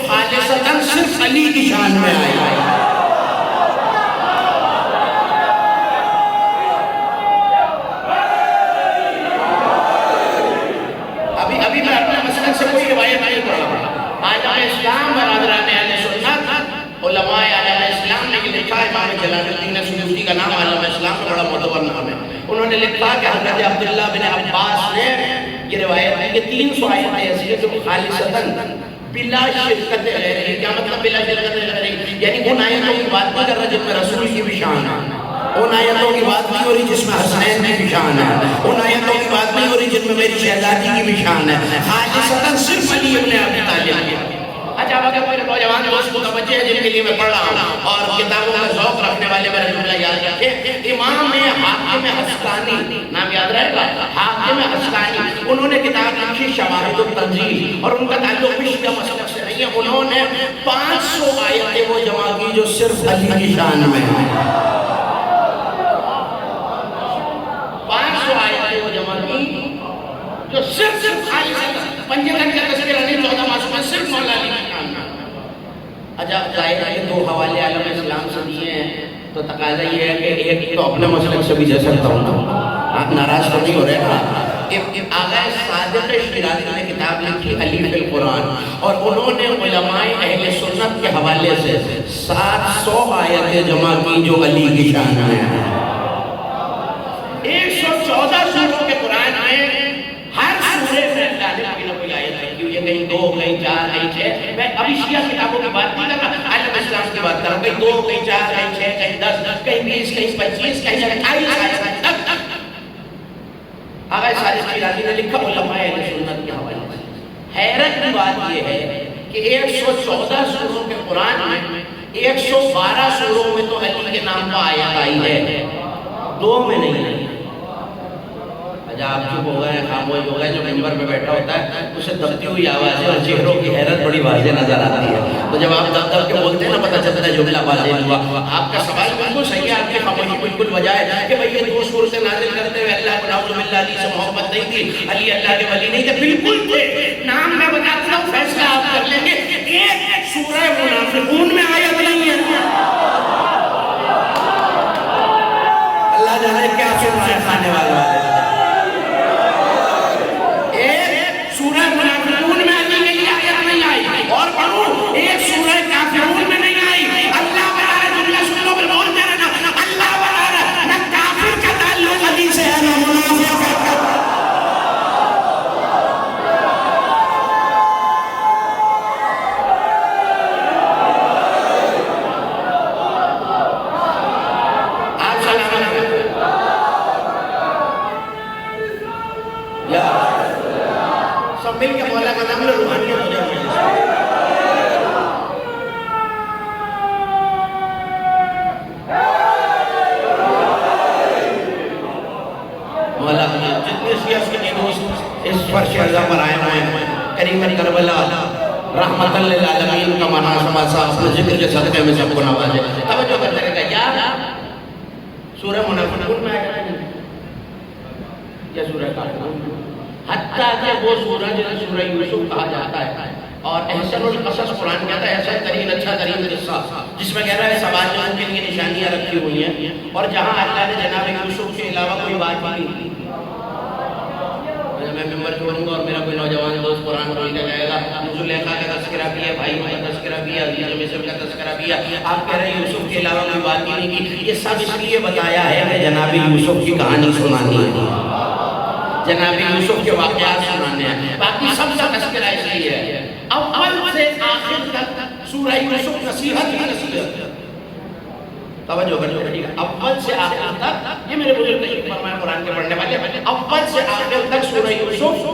خالصتاً صرف علی کی شان میں آیا ہے۔ ابھی میں اپنے مسلک سے کوئی روایت نہیں پڑھ رہا۔ آج اسلام برادران اہل سنت علماء عالم اسلام نے لکھا ہے، امام جلال الدین سیوطی کا نام عالم اسلام کا بڑا معتبر نام ہے، انہوں نے لکھا کہ حضرت عبداللہ بن عباس نے یہ روایت ہے کہ 300 آیتیں ایسی ہیں جو خالصتاً بلا شرکت غیری، کیا مطلب بلا شرکت غیری؟ یعنی ان آیتوں کی بات نہیں کر رہا جن میں رسول کی بھی شان ہے، ان آیتوں کی بات نہیں ہو رہی جس میں حسنین کی بھی شان ہے، ان آیتوں کی بات نہیں ہو رہی جن میں میری شہزادی کی بھی شان ہے، خالصتاً صرف علی ابن ابی طالب کی۔ اچھا اگر میرے نوجوان دوست متوجہ ہیں جن کے لیے میں پڑھ رہا ہوں اور کتابوں کا ذوق رکھنے والے میرے جملہ یاد رکھیں، امام حاکم حسقانی، نام یاد رہے گا، حاکم حسقانی، انہوں نے کتاب لکھی شواہد التنزیل، اور ان کا تعلق بھی شیعہ مسلک سے نہیں ہے، انہوں نے 500 آیتیں وہ جمع کی جو صرف علی کی شان میں ہیں، 500 آیتیں وہ جمع کی جو صرف خالص پنجتن کا تذکرہ نہیں، 14 معصوم صرف مولا علی کی شان میں۔ اچھا ظاہر ہے کہ 2 حوالے عالم اسلام سے دیے ہیں تو تقاضا یہ ہے کہ ایک تو اپنے مسلک سے بھی دے سکتا ہوں، آپ ناراض تو نہیں ہو رہے نا۔ آغا صادق شیرازی نے کتاب لکھی علی فی القرآن، اور انہوں نے علماء اہل سنت کے حوالے سے 700 آیتیں جمع کی جو علی کی شان میں ہیں۔ 114 سوروں کے قرآن میں ہر سورے میں اللہ نے کوئی نہ کوئی آیت رکھی ہوئی ہے، کہیں 2 کہیں 4 کہیں 6۔ میں ابھی شیعہ کتابوں کی بات نہیں کر رہا، عالم اسلام کی بات کر رہا ہوں، کہیں 2 کہیں 4 کہیں 6 کہیں 10 کہیں 20 کہیں 25 کہیں 28 آیت تک۔ آغا صادق شیرازی نے لکھا علماء اہل سنت کے حوالے سے۔ حیرت کی بات یہ ہے کہ 114 سوروں کے قرآن میں 112 سوروں میں تو علی کے نام کا آیت آئی ہے، 2 میں نہیں آئی۔ اچھا آپ چپ ہو گئے، خاموش ہو گئے، جو ممبر پہ بیٹھا ہوتا ہے اسے دبتی ہوئی آوازیں اور چہروں کی حیرت بڑی واضح نظر آتی ہے، تو جب آپ دب دب کے بولتے ہیں نا پتہ چلتا ہے جملہ واضح ہوا۔ آپ کا سوال بالکل صحیح ہے، آپ کی خاموشی بالکل وجہ ہے کہ بھئی یہ 2 سورتیں نازل کرتے ہوئے اللہ کو نعوذ باللہ علی سے محبت نہیں تھی، علی اللہ کے ولی نہیں تھے، بالکل تھے۔ نام میں بتاتا ہوں، فیصلہ آپ کر لیں گے۔ ایک سورہ منافقون میں آیت نہیں ہے، اللہ جانے کیا سن رہے ہیں کھانے والے۔ سورہ منافقون میں علی کے لیے آیت نہیں آئی، اور پڑھو ایک سورہ کافرون میں نہیں آئی۔ اللہ بتا رہا ہے، جملہ سن لو پھر بول دے رہا نا، اللہ بتا رہا ہے نہ کافر کا تعلق علی سے ہے نہ منافق کا۔ آپ سلام علیکم سب مل کے مولا کا نام لو، روحانیت ہو جائے۔ مولا جتنے شیعہ سنی دوست اس فرش ارضا پر آئے ہیں، کریم کربلا رحمت للعالمین کا مانا سماسا اپنے ذکر کے صدقے میں سب کو نوازے۔ توجہ کرتے رہے گا یار، سورہ منافقون میں آیا ہے یا سورہ کافرون میں؟ حتیٰ کہ وہ سورہ جنہیں سورہ یوسف کہا جاتا ہے، اور احسن القصص قرآن کہتا ہے ایسا ترین اچھا ترین قصہ، جس میں کہہ رہا ہے سوالوں کے لیے نشانیاں رکھی ہوئی ہیں، اور جہاں اللہ نے جناب یوسف کے علاوہ کوئی بات نہیں کی۔ میں ممبر چھوڑوں گا اور میرا کوئی نوجوان دوست قرآن کھول کے جائے گا، زلیخا کا تذکرہ بھی ہے، بھائی کا تذکرہ بھی ہے، عزیز مصر کا تذکرہ بھی ہے، آپ کہہ رہے ہیں یوسف کے علاوہ کوئی بات نہیں کی۔ یہ سب اس لیے بتایا ہے کہ جناب یوسف کی کہانی سنانی ہے، جناب یوسف کے واقعات سنانے ہیں، باقی سب کا تذکرہ اس لیے ہے۔ اول سے آخر تک سورہ یوسف نصیحت ہی نصیحت۔ توجہ کریں، اول سے آخر تک، یہ میرے بزرگ نے فرمایا قرآن کے پڑھنے والے، اول سے آخر تک سورہ یوسف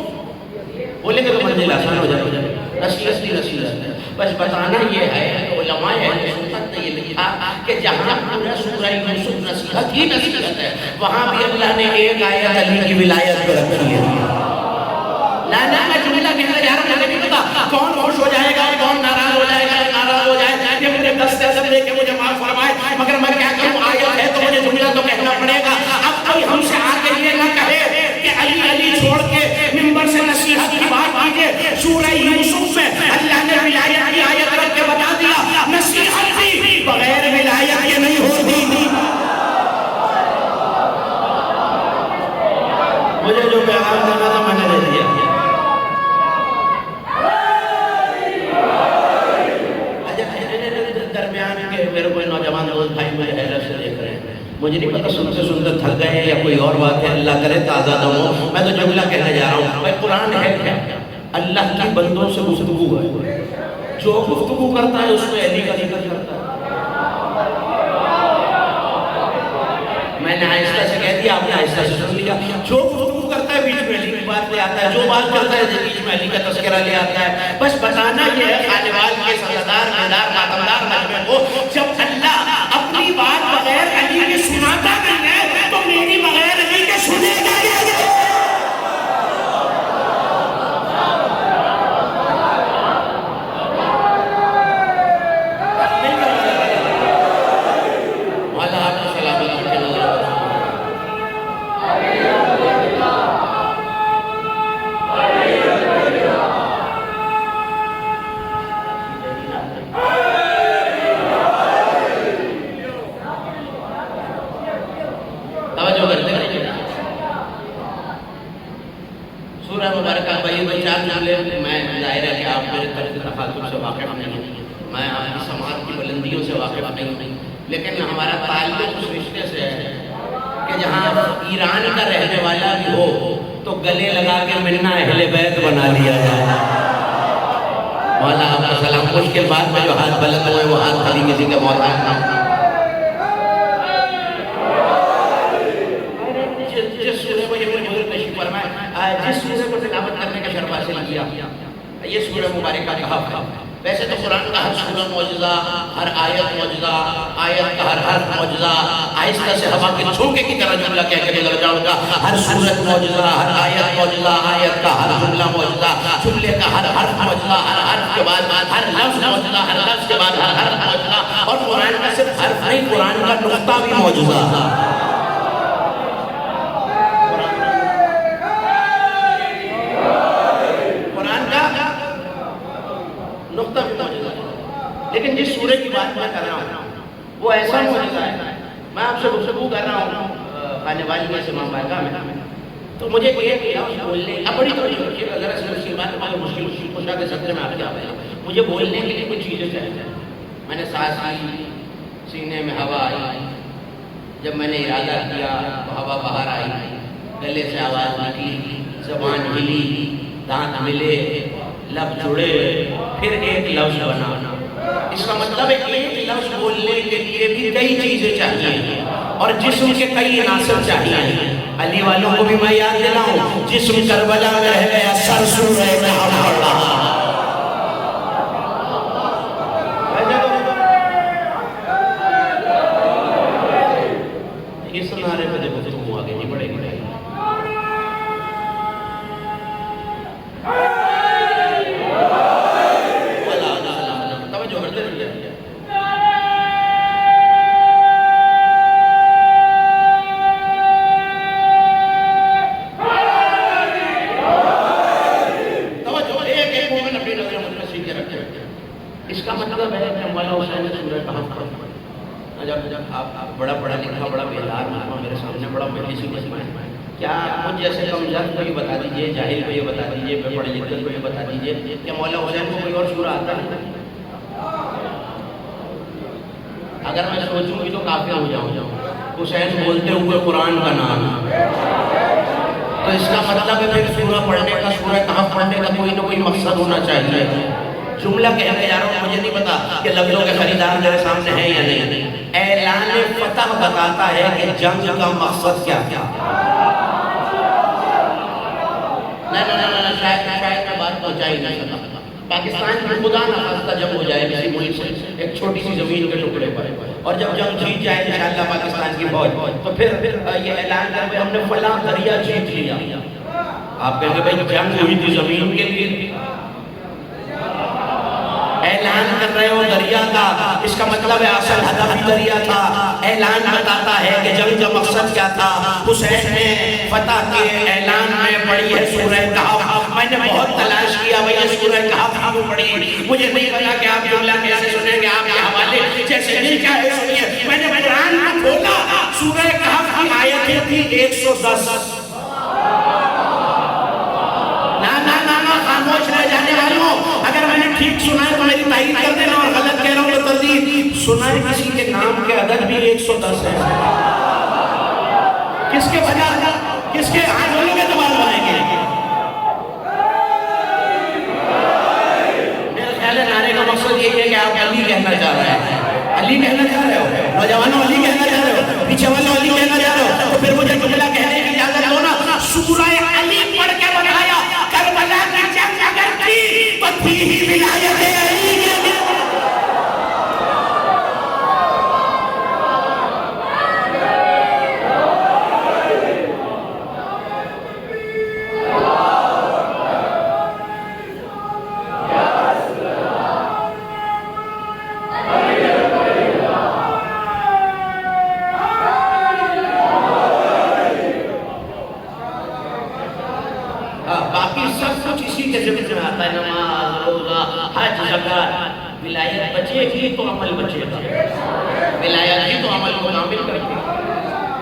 بولیں گے تو منزل آسان ہو جائے، نصیحت ہی نصیحت۔ بس بتانا یہ ہے کہ علماء اہل سنت نے یہ لکھا کہ جہاں پورا سورہ یوسف نصیحت ہی نصیحت ہے، وہاں بھی اللہ نے ایک آیت علی کی ولایت پہ رکھی ہے۔ لانا میں جملہ کہنا جا رہا ہوں، مجھے نہیں پتا کون خوش ہو جائے گا، کون ناراض ہو جائے گا، ناراض ہو جائے گا، یہ مجھے 10 سے 10 لے کے مجھے معاف فرمائے، مگر میں کیا کروں، آیت ہے تو مجھے جملہ تو کہنا پڑے گا۔ اب کوئی ہم سے آ کے یہ نہ کہے کہ علی علی چھوڑ کے ممبر سے نصیحت کی بات کیجئے۔ سورہ یوسف میں اللہ نے ولایت کی آیت مجھے نہیں پتا سنتے سنتے تھک گئے ہیں یا کوئی اور بات ہے، اللہ کرے تازہ دم ہو. میں تو جملہ کہنے جا رہا ہوں. بھائی قرآن ہے کیا؟ اللہ کی بندوں سے گفتگو ہے. جو گفتگو کرتا ہے اس میں علی کا ذکر کرتا ہے. میں نے آہستہ سے کہہ دیا، آپ نے آہستہ سے سن لیا. جو گفتگو کرتا ہے بیچ میں علی کی بات لے آتا ہے، جو بات کرتا ہے بیچ میں علی کا تذکرہ لے آتا ہے. بس بتانا یہ ہے خانوال کے سردار بیدار ماتمدار مجمع کو، جب اللہ اپنی بات بغیر علی کے سناتا نہیں ہے تو میری بغیر علی کے سنے گا یہ. سورہ مبارکہ بھائی چار جملے. میں ظاہر ہے کہ آپ میرے طرز تخاطب سے واقف نہیں ہیں، میں آپ کی سماعت کی بلندیوں سے واقف نہیں ہوں، لیکن ہمارا تعلق اس رشتے سے ہے کہ جہاں ایران کا رہنے والا بھی ہو تو گلے لگا کے ملنا اہل بیت بنا لیا جائے. مولا آپ کا سلام. مشکل بات میں جو ہاتھ بلند ہوئے وہ ہاتھ خالی کسی کے محتاج نہ ہو. جس سورہ کو تلاوت کرنے کا شرف حاصل کیا یہ سورہ مبارکہ کہف ہے. ویسے تو قرآن کا ہر سورہ معجزہ، ہر آیت معجزہ، آیت کا ہر حرف معجزہ. آہستہ سے ہوا کے جھونکے کی طرح جملہ کہہ کے گزر جاؤں گا. ہر سورت معجزہ، ہر آیت معجزہ، آیت کا ہر جملہ معجزہ، جملے کا ہر حرف معجزہ، ہر حرف کے بعد ہر لفظ معجزہ، ہر لفظ کے بعد ہر حرف معجزہ. اور قرآن کا صرف حرف نہیں، قرآن کا نقطہ بھی معجزہ. لیکن جس سورے کی بات میں کر رہا ہوں وہ ایسا معجزہ ہے. میں آپ سے گفتگو کر رہا ہوں خانے والی میں سے مبارکہ میں، تو مجھے ایک لفظ بولنے اب بڑی تھوڑی ہوتی ہے اگر اس کی بات میں مشکل خوشا کے سطح میں آپ کیا ہے مجھے بولنے کے لیے کچھ چیزیں چاہیے. میں نے سانس آئی، سینے میں ہوا آئی، جب میں نے ارادہ کیا تو ہوا باہر آئی، گلے سے آواز نکلی، زبان ہلی، دانت ملے، لب جڑے، پھر ایک لفظ بنا. اس کا مطلب ہے کہ ایک لفظ بولنے کے لیے بھی کئی چیزیں چاہیے اور جسم کے کئی عناصر چاہیے. علی والوں کو بھی میں یاد دلاؤں، جسم کربلا میں رہ گیا، سر سورہ کہف پڑھا. اس نعرے پہ جب تم آگے نہیں بڑھے گی اس کا مطلب ہے کہ مولا حسین سورہ کہف پڑھا. جب آپ بڑا پڑھا لکھا بڑا بیدار میرے سامنے بڑا مجلسی مجمع ہے، کیا مجھ جیسے کمزور کو یہ بتا دیجئے، جاہل کو یہ بتا دیجئے، بے پڑھے لکھے کو یہ بتا دیجئے کہ مولا حسین کو کوئی اور سورہ آتا ہے؟ اگر میں سوچوں گی تو کافر ہو جاؤں. حسین بولتے ہوئے قرآن کا نام، تو اس کا مطلب ہے پھر سورہ پڑھنے کا، سورہ کہف پڑھنے کا کوئی نہ کوئی مقصد ہونا چاہیے. جملہ کہنے جا رہا ہوں، مجھے نہیں پتا کہ لفظوں کے خریدار میرے سامنے ہیں یا نہیں. اعلان فتح بتاتا ہے کہ جنگ کا مقصد کیا کیا. نہ شاید میں بات پہنچائی نہیں سکتا. پاکستان کی خدا نہ خواستہ جب ہو جائے کسی ملک سے ایک چھوٹی سی زمین کے ٹکڑے پر، اور جب جنگ جیت جائے انشاءاللہ پاکستان کی فوج، تو پھر یہ اعلان کر ہم نے فلاں دریا جیت لیا. آپ کہیں گے بھائی جنگ ہوئی تھی زمین کے لیے، اعلان کر رہے ہو دریا کا، اس کا مطلب ہے اصل ہدف ہی دریا تھا. اعلان بتاتا ہے کہ جنگ کا مقصد کیا تھا. حسین نے فتح کے اعلان میں پڑھی ہے سورہ کہف. میں نے بہت تلاش کیا بھئی یہ سورہ کہف کیوں پڑھی، مجھے نہیں پتا کہ آپ جملہ کیسے سنیں گے. آپ کے حوالے جیسے نہیں کیا ہے سنیے. میں نے قرآن میں کھولا، سورہ کہف کی آیتیں تھی 110. خاموش رہ جانے والوں، اگر میں نے ٹھیک سنا ہے تو میری تائید کر دینا، اور غلط کہہ رہا ہوں تو تردید. سنا ہے کسی کے نام کے عدد بھی 110 ہے. کس کے بجا کس کے آنکھوں کے دوبارہ بنائیں گے؟ میرے خیال ہے نعرے کا مقصد یہ ہے کہ آپ علی کہنا چاہ رہے ہیں، علی کہنا چاہ رہے ہو، نوجوانوں علی کہنا چاہ رہے ہو، پیچھے والوں علی کہنا چاہ رہے ہو، تو پھر مجھے جملہ کہنے کی اجازت دو نا، سورہ علی پڑھ کے بتایا کربلا کی جنگ اگر تھی تو تھی ہی ولایت علی کے۔ باقی سب کچھ اسی کے ذمہ میں آتا ہے، نماز، روزہ، حج، زکات۔ ولایت بچے گی تو عمل بچے گا، ولایت ہی تو عمل کو کامل کرے گی۔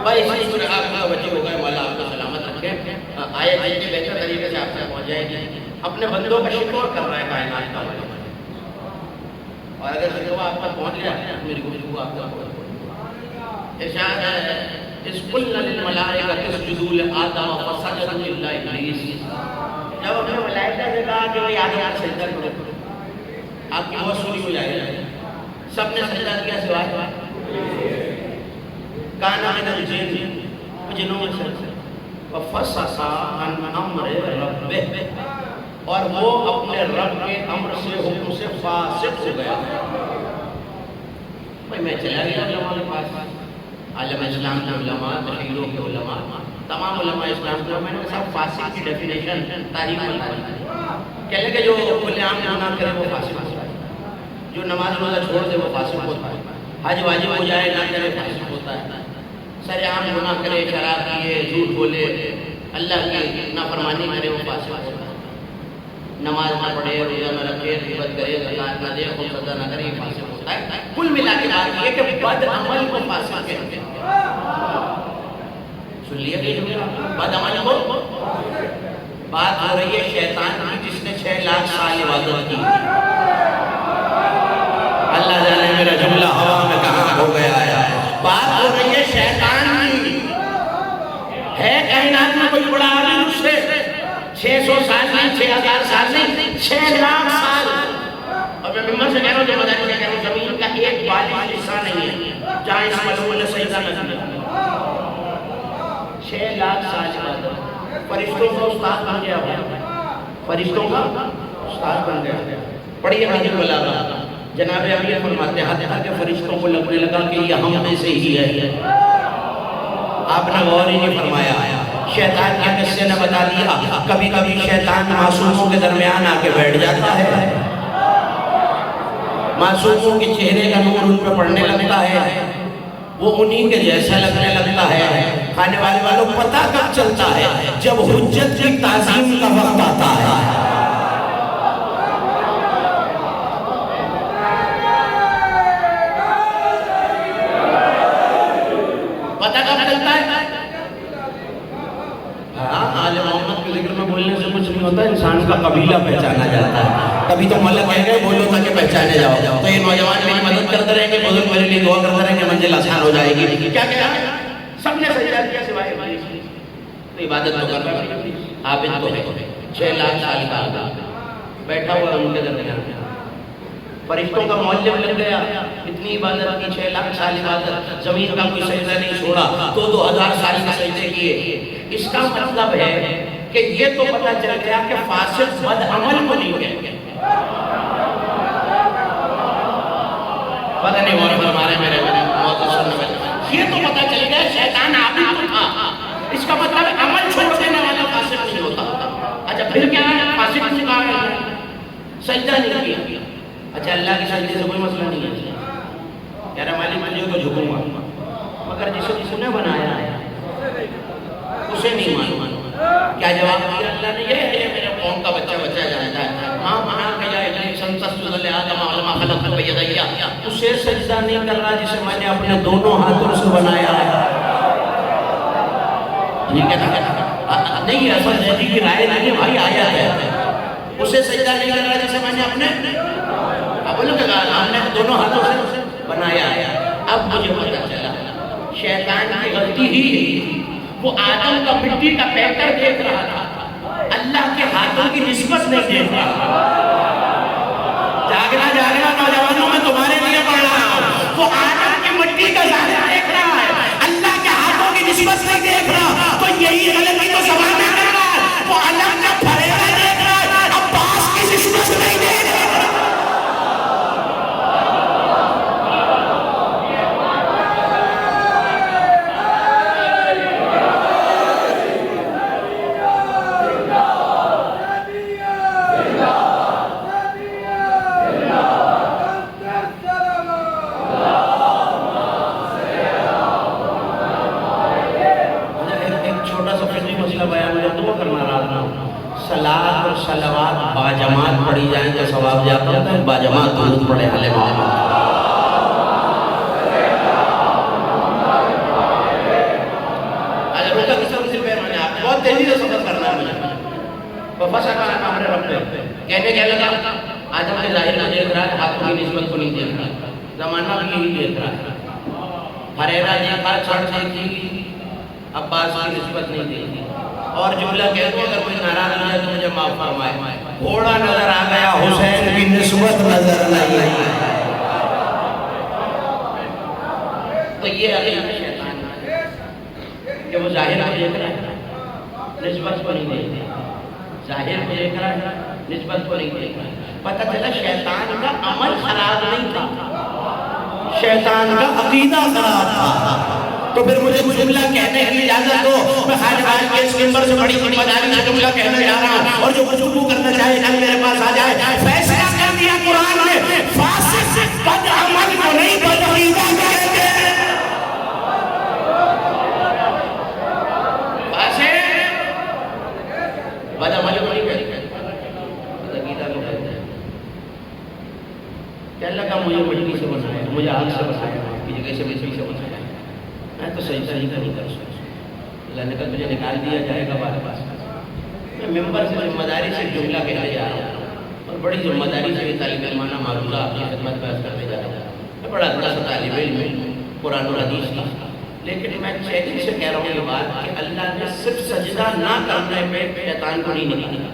بھائی اسی طرح آپ کا بچے ہو گئے، مولا آپ کو سلامت رکھے۔ آیت جتنی بہتر طریقے سے آپ تک پہنچ جائے گی۔ اپنے بندوں کا شکر کر رہا ہے کائنات کا مولا، اور اگر شکر آپ تک پہنچ گیا میری گفتگو آپ تک پہنچ گئی۔ ارشاد ہے اذ قلنا للملائکۃ اسجدوا لآدم فسجدوا الا ابلیس۔ جب ہم نے ملائکہ سے کہا کہ وہ آدم کو سجدہ کرو، آپ کی بہت سنی ہو جائے گی، سب نے سجدہ کیا سوائے کانا من الجن، جنوں میں سے ففسق عن امر ربہ، اور وہ اپنے رب کے امر سے حکم سے فاسق ہو گیا۔ بھائی میں چلا گیا علماء کے پاس، عالم اسلام کے علماء، تشیعوں کے علماء، تمام علماء اسلام کو میں نے سب فاسق کی ڈیفینیشن تعریف بتائی۔ کہہ لے کہ جو کھلے عام گناہ کرے وہ فاسق ہوتا ہے، جو نماز روزہ چھوڑ دے وہ فاسق ہوتا ہے، حج واجب ہو جائے نہ کرے فاسق ہوتا ہے، سر عام گناہ کرے، شراب پیے، جھوٹ بولے، اللہ کی نافرمانی کرے وہ فاسق ہوتا ہے، نماز نہ پڑھے، روزہ نہ رکھے، غیبت کرے، زکات نہ دے، خوب صدقہ نہ کرے، یہ فاسق ہوتا ہے۔ کل ملا کے بات یہ کہ بد عمل کو فاسق کہتے ہیں۔ سن لیا کہ بد عمل کو بات ہو رہی ہے شیطان کی، جس نے 6 لاکھ سال عبادت کی۔ اللہ جانے میرا جملہ ہوا میں کہاں ہو گیا ہے۔ بات ہو رہی ہے شیطان کی، ہے کائنات میں کوئی بڑا عالم اس سے 600 سال نہیں، 6000 سال نہیں، 6 لاکھ سال۔ اور میں ممبر سے کہہ رہا ہوں، جو مداری سے کہہ رہا ہوں، زمین کا ایک بالغ حصہ نہیں ہے جہاں اس ملعون نے سجدہ نہ کیا۔ 6 لاکھ سال عبادت، فرشتوں کا استاد بن گیا، فرشتوں کا استاد بن گیا۔ پڑھیے حدیث البلاغہ، جناب امیر فرماتے ہیں حتیٰ کہ فرشتوں کو لگنے لگا کہ یہ ہم میں سے ہی ہے۔ آپ نے غور ہی نہیں فرمایا، شیطان کے قصے نے بتا دیا۔ کبھی کبھی شیطان معصوموں کے درمیان آ کے بیٹھ جاتا ہے، معصوموں کے چہرے کا نور ان پہ پڑنے لگتا ہے، وہ انہی کے جیسا لگنے لگتا ہے۔ کھانے والے والوں پتہ کب چلتا ہے؟ جب حجت کی تعظیم کا وقت آتا ہے۔ پتہ کب چلتا ہے؟ آل محمد کے ذکر میں بولنے سے کچھ نہیں ہوتا، انسان کا قبیلہ پہچانا جاتا ہے۔ کبھی تو ملک کہہ گئے بولو تاکہ پہچانے جاؤ، تو یہ نوجوان میری مدد کرتے رہیں گے، بزرگ میرے لیے دعا کرتے رہیں گے، منزل آسان ہو جائے گی۔ کیا کہا؟ سب نے سجدہ کیا سوائے ابلیس، تو عبادت تو کر رہا ہے، عابد تو ہے، 6 لاکھ سال کا بیٹھا ہوا ان کے درمیان، فرشتوں کا معلم لگ گیا، اتنی عبادت کی، 6 لاکھ سال عبادت، زمین کا کوئی سجدہ نہیں چھوڑا، 2000 سال کے سجدے کیے۔ اس کا مطلب ہے کہ یہ تو پتہ چل گیا کہ فاسق بد عمل کو نہیں ہے۔ پتہ نہیں غور فرمارے میرے موت سننے والے، یہ تو پتہ چل گیا شیطان عابد تو تھا، اس کا مطلب عمل چھوڑ دینے والا فاسق نہیں ہوتا۔ اچھا پھر کیا ہے؟ فاسق کیوں کہا گیا؟ سجدہ نہیں کیا۔ اچھا اللہ کی سجدے سے کوئی مسئلہ نہیں ہے، کہہ رہا مالک مجھے تو جھکوں گا، مگر جسے جس نے بنایا ہے اسے نہیں مانوں۔ کیا جواب دیا اللہ نے؟ یہ ہے میرے قوم کا بچہ جانتا ہے، ماں بنا کہ یا ابلیس تسجد لآدم وما خلقت بیدی، اسے سجدہ نہیں کر رہا جسے میں نے اپنے دونوں ہاتھوں سے بنایا ہے۔ ٹھیک ہے نا؟ نہیں ایسا زیدی کی رائے نہیں بھائی، آیت ہے، اسے سجدہ نہیں کر رہا جسے میں نے اپنے بولو کہ ہم نے دونوں ہاتھوں سے بنایا ہے۔ اب مجھے پتہ چلا شیطان کی غلطی ہی وہ آدم کا مٹی کا پیکر دیکھ رہا تھا، اللہ کے ہاتھوں کی نسبت نہیں دیکھ رہا۔ جاگنا جاگنا نوجوانوں میں تمہارے لیے پڑھ رہا ہوں، وہ آدم کی مٹی کا ظاہر دیکھ رہا ہے، اللہ کے ہاتھوں کی نسبت نہیں دیکھ رہا۔ تو یہی غلطی تو سوال میں کر رہا ہے، وہ علم کا پھریرا دیکھ رہا ہے، عباس کی نسبت نہیں دیکھ رہا۔ صلاۃ اور صلوات باجماعت پڑھی جائیں تو ثواب زیادہ ہوتا ہے، باجماعت درود پڑھے علیہ محمد۔ رکا کس طرح سے پیر میں نے آپ بہت تیزی سے سفر کرنا ہے مجھے وفا کا ہمارے رب پہ کہنے کیا لگا، آدم کے ظاہر کو دیکھ رہا ہے، ہاتھوں کی نسبت کو نہیں دیکھ رہا، زمانہ بھی یہی دیکھ رہا ہے۔ ہریرا دیکھا، چھڑ دیکھی، عباس کی نسبت نہیں دیکھی۔ اور جملہ کہہ دوں اگر کوئی ناراض ہو جائے تو مجھے معاف فرمائے، گھوڑا نظر آ گیا، حسین کی نسبت نظر نہیں آئی۔ تو یہ عقیدہ شیطان ہے کہ وہ ظاہر کو دیکھ رہا ہے، نسبت کو نہیں دیکھ رہا، ظاہر کو دیکھ رہا ہے، نسبت کو نہیں دیکھ رہا۔ پتہ چلا شیطان کا عمل خراب نہیں تھا، شیطان کا عقیدہ خراب تھا۔ تو پھر مجھے جملہ کہنے کی اجازت دو، میں خواجہ باز کے اس منبر سے بڑی مداری سے جملہ کہنے جا رہا ہوں، اور جو گفتگو کرنا چاہے کل میرے پاس آ جائے۔ فیصلہ کر دیا قرآن نے، فاسق بد عمل کو نہیں بد عقیدہ کہتے ہیں۔ فاسق بد عمل کو نہیں کہتے، بد عقیدہ کو کہتے ہیں۔ کہنے لگا مجھے مٹی سے بنایا، مجھے آگ سے بنایا، کی جگہ سے مٹی سے بنایا، میں تو صحیح نہیں کر سکتا۔ اللہ نے کہا تجھے نکال دیا جائے گا بار بار۔ میں ممبر سے ذمہ داری سے جملہ کہنے جا رہا ہوں، اور بڑی ذمہ داری سے یہ طالب علمانہ معروضہ آپ کی خدمت میں عرض کرنے جا رہا ہوں۔ میں بڑا اچھا سا طالب علم ہوں قرآن و حدیث کی، لیکن میں چیلنج سے کہہ رہا ہوں یہ بات کہ اللہ نے صرف سجدہ نہ کرنے پہ شیطان کو نہیں نکالا۔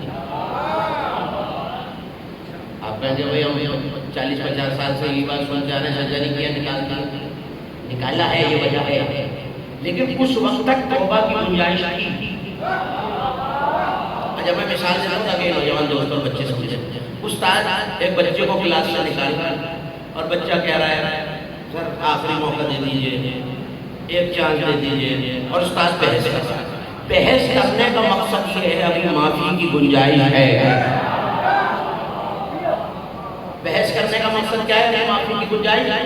آپ کہیں گے بھائی ہم 40-50 سال سے یہ بات سن جا رہے ہیں، سجدہ نہیں کیا، نکالا ہے، یہ وجہ ہے، لیکن اس وقت تک توبہ کی گنجائش کی۔ جب میں مثال سے آتا کہ نوجوان دوست اور بچے سمجھے، استاد ایک بچے کو کلاس سے نکالتا اور بچہ کہہ رہا ہے سر آخری موقع دے دیجئے، ایک چانس دے دیجئے، اور استاد بحث کرتا ہے۔ بحث کرنے کا مقصد یہ ہے ابھی معافی کی گنجائش ہے۔ بحث کرنے کا مقصد کیا ہے؟ معافی کی گنجائش ہے۔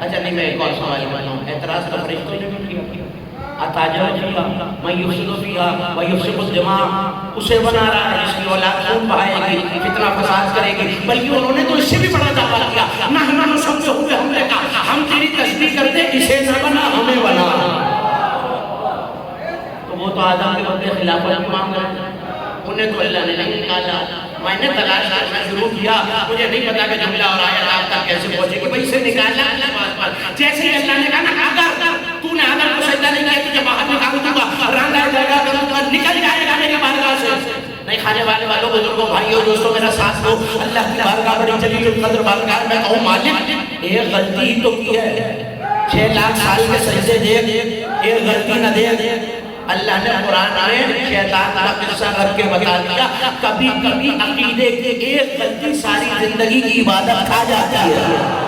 اچھا نہیں، میں ایک اور سوال کرتا ہوں، اعتراض کا فرشتوں نے بھی کیا، اتاجر فیہا من یفسد فیہا ویفسد الدماء، اسے بنا رہا ہے جس کی اولاد خون بہائے گی، فتنہ فساد کرے گی، بلکہ انہوں نے تو اس سے بھی بڑا دعویٰ کیا، نحن نسبح بحمدک، ہم تیری تسبیح کرتے اسے نہ بنا ہمیں بنا۔ تو وہ تو آدم کے بدلے خلافت بھی مانگ رہے ہیں، انہیں تو اللہ نے نہیں نکالا۔ میں نے تلاش کرنا شروع کیا، مجھے نہیں پتا کہ جملہ اور آیت آپ تک کیسے پہنچے گی، بھئی سے نکالنا اللہ بات پر۔ جیسے ہی اللہ نے کہا نا اگر تو نے آدم کو سجدہ نہیں کیا تجھے باہر نکال دوں گا، رنگا جگہ کروں گا، نکل جائے گا میری بارگاہ سے۔ نہیں کھانے والے والوں بزرگوں بھائیوں دوستوں میرا ساتھ دو، اللہ کی بارگاہ بڑی جلیل القدر بارگاہ میں کہوں مالک ایک غلطی تو کی ہے، 6 لاکھ سال کے سجدے دے، ایک غلطی نہ دے۔ اللہ نے قرآن میں شیطان کا قصہ رکھ کے بتا دیا، کبھی کبھی عقیدے کی ایک غلطی ساری زندگی کی عبادت کھا جاتی ہے۔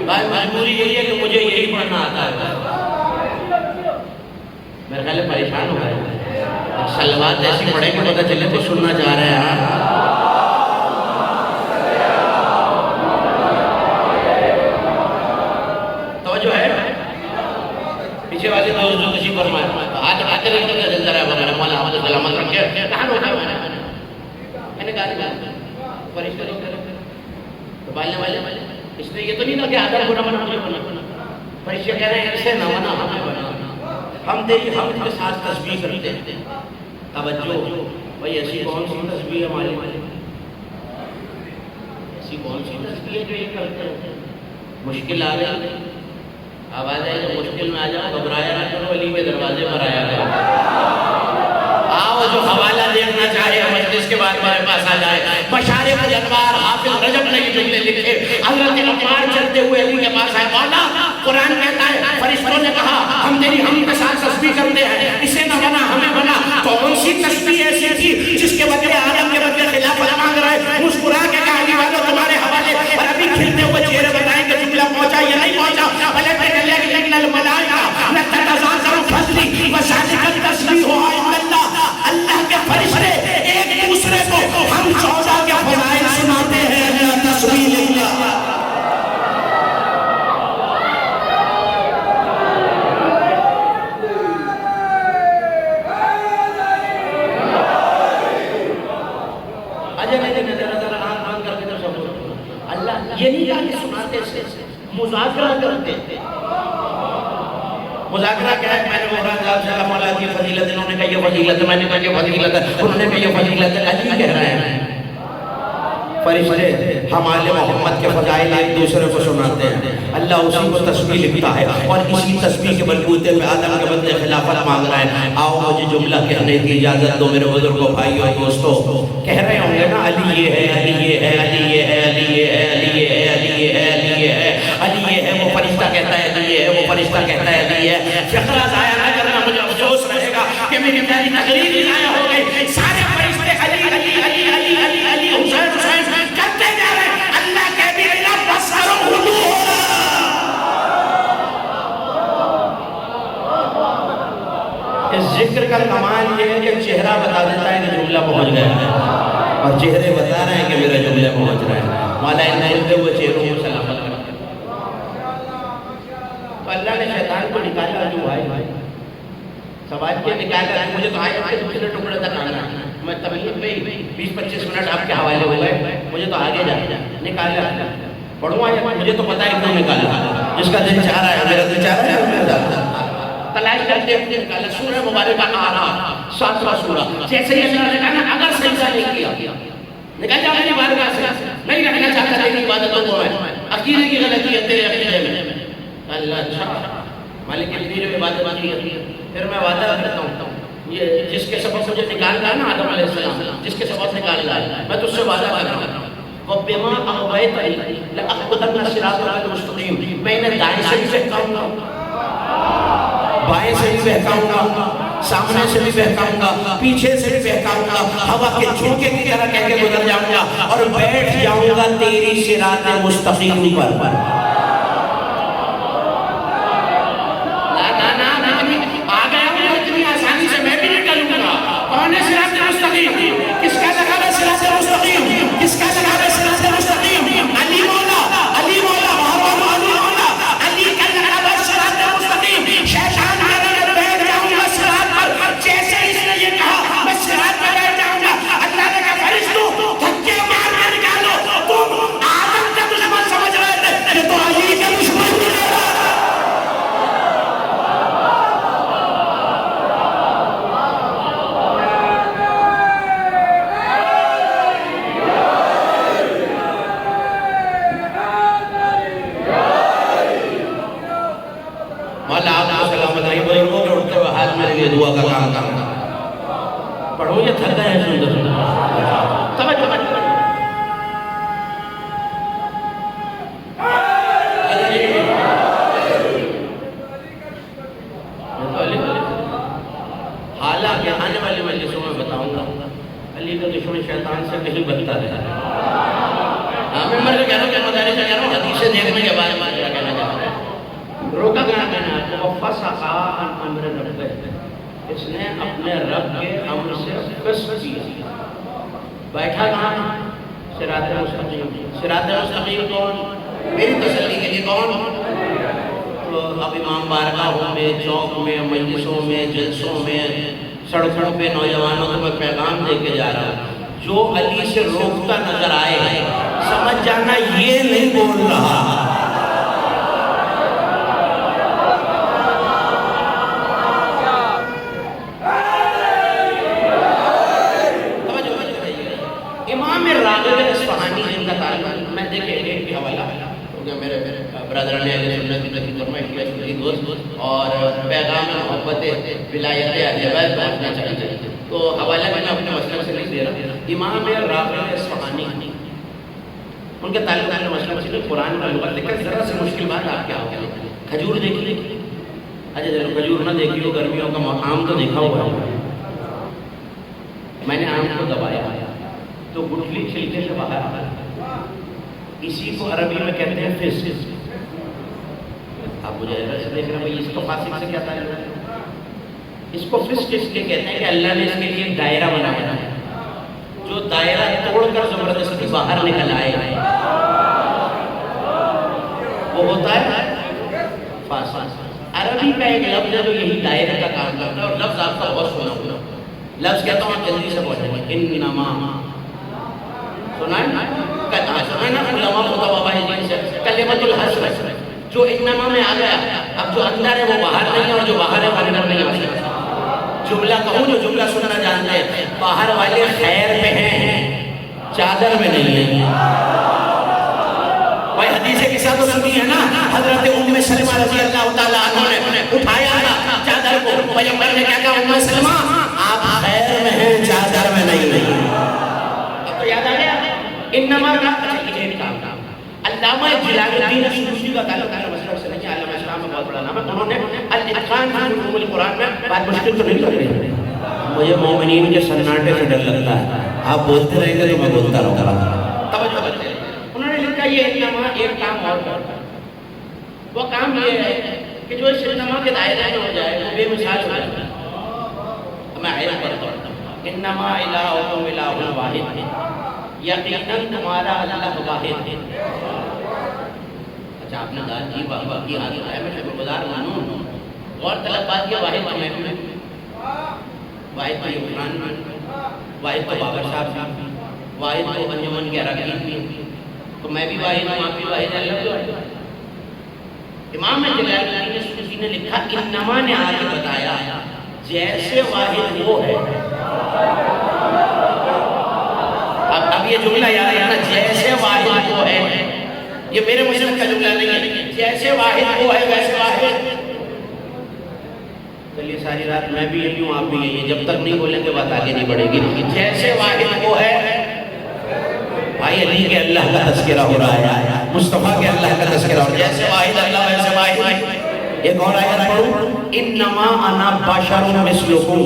بھائی مجبوری یہی ہے کہ مجھے یہی پڑھنا آتا ہے، میرے خیال پریشان ہو گئے، صلوات ایسی پڑھیں کہ پتہ چلے تو سننا چاہ رہے ہیں۔ جو ہے پیچھے والے دوست جو کسی فرمائے آج آتے رہتے ہیں جلدہ رہا ہے مولا حمد سلامت رکھے کہاں ہوتا ہے میں نے کہا فرشتے لوگ تو بالنے والے اس نے یہ تو نہیں تھا کہ آدم کو نہ بنا مجھے بنا، فرشتے کہہ رہے ہیں اسے نہ بنا ہمیں بنا، ہم تیری حمد کے ساتھ تسبیح کرتے ہیں۔ توجہ بھائی ایسی کون سی تسبیح ہمارے ایسی کون سی تسبیح ہے جو یہ کرتے ہیں؟ مشکل آ گئی، آواز آئی تو مشکل میں آ جاؤ، گھبرایا نہ کرو، علی کے دروازے پر آیا کرو۔ آؤ جو حوالہ دیکھنا چاہے مجلس کے بعد میرے پاس آ جائے۔ مشارق الانوار حافظ رجب نے یہ جملے لکھے، حضرت عمار چلتے ہوئے علی کے پاس آئے، مولا قرآن کہتا ہے فرشتوں نے کہا ہم تیری ہم کے ساتھ تسبیح کرتے ہیں، اسے نہ بنا ہمیں بنا، کون سی تسبیح ایسی تھی جس کے بدلے آدم کے بدلے خلافت مانگ رہے؟ مسکرا کے کہا علی والو تمہارے حوالے، اور ابھی کھلتے ہوئے چہرے بتائیں کہ جملہ پہنچا یا نہیں پہنچا؟ پلٹ کے لیکن الملائکہ لتتزاحم فضلی وذالک التسبیح عند اللہ، اللہ کے فرشتے ایک دوسرے کو ہم 14 کے فضائل سناتے ہیں تسبیح اللہ۔ یہ نہیں جانے سناتے سے مذاکرہ کرتے تھے۔ مذاکرہ کیا ہے؟ میں نے مولانا مولا کی فضیلت، انہوں نے کہا یہ فضیلت ہے، میں نے کہا یہ فضیلت ہے، انہوں نے کہا یہ فضیلت ہے، علی کہہ رہے ہیں۔ فرشتے ہمارے محمد کے فضائل ایک دوسرے کو سناتے ہیں، اللہ اسی کو تسبیح لکھتا ہے، اور اسی تسبیح کے بلبوتے پہ آدم کے بدلے خلافت مانگ رہے ہیں۔ آؤ مجھے جملہ کہنے کی اجازت دو میرے بزرگوں، بھائیوں اور دوستوں۔ کہہ رہے ہوں گے نا علی یہ ہے، علی یہ ہے، علی یہ ہے، علی یہ ہے، علی یہ ہے، علی یہ ہے، علی یہ ہے، علی یہ ہے، وہ فرشتہ کہتا ہے علی یہ ہے، وہ فرشتہ کہتا ہے علی یہ ہے۔ فقرہ ضائع نہ کرنا، مجھے افسوس رہے گا کہ میری پیاری تقریر ہی ضائع ہو گئی۔ سارے فرشتے علی علی علی علی علی علی حسین حسین کرتے جا رہے ہیں، اللہ کے بھی اللہ بسر و حدو اس ذکر کا کمال یہ ہے کہ چہرہ بتا دیتا ہے کہ جملہ پہنچ گیا ہے، اور چہرے بتا رہے ہیں کہ میرا جملہ پہنچ رہا ہے۔ مولا ان کھلتے ہوئے چہروں کو سلامت کرتے ہیں۔ تو اللہ نے شیطان کو نکالا، جو آئے سوال کیا نکالا، مجھے تو آئے دوسرے ٹکڑے تک آنا ہے، میں تبلیغ میں 20-25 منٹ آپ کے حوالے ہو گئے، مجھے تو آگے جانا نکالا، پڑھوں آیا، مجھے تو پتہ ہے کیوں نکالا، جس کا دل چاہ رہا ہے، میرا دل چاہ رہا ہے، میرا دل تلاش کرتے ہیں نکالا۔ سورہ مبارکہ آرام 7واں سورہ، جیسے ہی اللہ نے کہا اگر سجدہ نہیں کیا، نکال جا میری بارگاہ سے، نہیں رہنا چاہتا تیری عبادتوں کو میں، عقیدے کی غلطی ہے تیرے عقیدے میں۔ اللہ اچھا مالک کی جو عبادت کی ہے، پھر میں وعدہ کرتا ہوں یہ جس کے سبب مجھے نکال رہا ہے نا آدم علیہ السلام، جس کے سبب نکال رہا ہے، میں تجھ سے وعدہ کر رہا ہوں وَبِمَا أَغْوَيْتَنِي لَأَقْعُدَنَّ صِرَاطَكَ الْمُسْتَقِيمَ، میں انہیں دائیں سے بھی بہکاؤں گا، بائیں سے بھی بہکاؤں گا، سامنے سے بھی بہکاؤں گا، پیچھے سے بھی بہکاؤں گا، ہوا کے جھونکے کی طرح کہہ کے گزر جاؤں گا، اور بیٹھ جاؤں گا تیری صراط مستقیم پر۔ کس کا لگا ہے صراط مستقیم؟ کس کا لگا ہے صراط مستقیم؟ علی مولا، علی مولا، علی مولا، علی کا لگا ہے صراط مستقیم۔ شیطان میں بیٹھ جاؤں گا صراط پر، جیسے اس نے یہ کہا میں صراط پر بیٹھ جاؤں گا، اللہ نے کہا فرشتوں دھکے مار کے نکالو، تم آدم کا دشمن سمجھ رہے تھے، یہ تو علی کا دشمن ہے۔ میرے لیے دعا کا کام کرنا، پڑھو یہ تھکا ہے سندر توجہ حالانکہ آنے والے مجلسوں میں بتاؤں گا علی کا دشمن شیطان سے کہیں بدتر ہے۔ میں مرد کہہ رہا ہوں کہ مدارس کہہ رہا ہوں حدیثیں دیکھنے کے بارے میں کیا کہنا چاہتا ہے، روکا گیا میں نے آپ کو فَسَقَا عَنْ أَمْرِ رَبِّهِ، اس نے اپنے رب کے امر سے قص کیا۔ بیٹھا کہاں ہے؟ صراط مستقیم۔ صراط مستقیم کون؟ میری تسلی کے لیے کون؟ تو اب امام بارگاہوں میں، چوک میں، مجلسوں میں، جلسوں میں، سڑکوں پہ نوجوانوں کو میں پیغام دے کے جا رہا ہوں، جو علی سے روکتا نظر آئے سمجھ جانا یہ نہیں بول رہا۔ امام راغب اصفہانی جن کا تعلق میں جملہ کی فرمائش کی دوست اور پیغام محبت ولایت اہل بیت پہنچنا چاہیے. تو حوالہ میں اپنے مسئلہ سے نہیں دے رہا. امام راغب اصفہانی ان کے تعلق اپنے مسئلہ سے قرآن میں لغت لکھا. ذرا سے مشکل بات آپ کیا ہوگی؟ کھجور دیکھی؟ اچھا چلو کھجور نہ دیکھی ہو, گرمیوں کا آم تو دیکھا ہوا ہے. میں نے آم کو دبایا تو گٹھلی چھلکے سے باہر آ گئی. اسی کو عربی میں کہتے ہیں فس. آپ مجھے ایسے دیکھ رہے ہیں بھائی اس کو فاسق سے کیا تعلق ہے؟ اس کو فس کس لیے کہتے ہیں کہ اللہ نے اس کے لیے ایک دائرہ بنایا ہے. جو دائرہ توڑ کر زبردستی باہر نکل آئے وہ ہوتا ہے فاسق. عربی کا ایک لفظ ہے جو یہی دائرے کا کام کرتا ہے, اور لفظ آپ کا بہت سنا ہوگا. لفظ کہتا ہوں جلدی سے پہنچیں گے. انما سنا ہے نا علماء متوابہ ہے سے کلمۃ الحصر جو انما میں آ گیا. اب جو اندر ہے وہ باہر نہیں ہے, اور جو باہر ہے وہ اندر نہیں آ سکتا. جملہ کہوں جو جملہ سننا جانتے ہیں, باہر والے خیر میں ہیں چادر میں نہیں ہیں. بھائی حدیث کے ساتھ تو سنی ہے نا, حضرت ام سلمہ رضی اللہ تعالیٰ عنہ نے اٹھایا چادر کو, پیغمبر نے کیا کہا ام سلمہ آپ خیر میں ہیں چادر میں نہیں ہیں. اب تو یاد آ گیا انما کا علامہ جلال الدین سیوطی کا تعلق ہے مسئلہ سے نہیں. علامہ اسلام میں بہت بڑا نام ہے. انہوں نے الاتقان فی علوم القرآن میں بات مشکل تو نہیں کر رہے. مجھے مومنین کے سناٹے سے ڈر لگتا ہے, آپ بولتے رہیں گے تو میں بولتا رہوں گا. توجہ کرتے ہیں. انہوں نے لکھا یہ انما ایک کام اور کرتا ہے. وہ کام یہ ہے کہ جو اس انما کے دائرے میں ہو جائے وہ بے مثال ہو جائے. میں آیت پڑھتا ہوں. انما الہکم الہ واحد, یقیناً تمہارا اللہ واحد ہے. اچھا آپ نے کہا جی باقی عادت ہے میں شکر گزار مانوں. غور طلب بات یہ واحد میں بھی واحد تو عمران میں, واحد تو بابر صاحب بھی, واحد تو انجمن کے اراکین بھی, تو میں بھی واحد ہوں, آپ بھی واحد, اللہ بھی واحد. امام جلال الدین سیوطی نے لکھا انما نے آگے بتایا جیسے واحد وہ ہے. اب یہ جملہ یاد رکھنا, جیسے واحد وہ ہے, یہ میرے مسلم کا جملہ نہیں ہے. جیسے واحد وہ ہے ویسے واحد. چلیے ساری رات میں بھی یہی ہوں, آپ بھی یہی ہیں. جب تک نہیں بولیں گے بات آگے نہیں بڑھے گی. جیسے واحد وہ ہے. بھائی علی کے اللہ کا تذکرہ ہو رہا ہے, مصطفیٰ کے اللہ کا تذکرہ ہو رہا ہے. جیسے واحد اللہ ویسے واحد. ایک اور آیت پڑھوں, انما انا بشر مثلکم.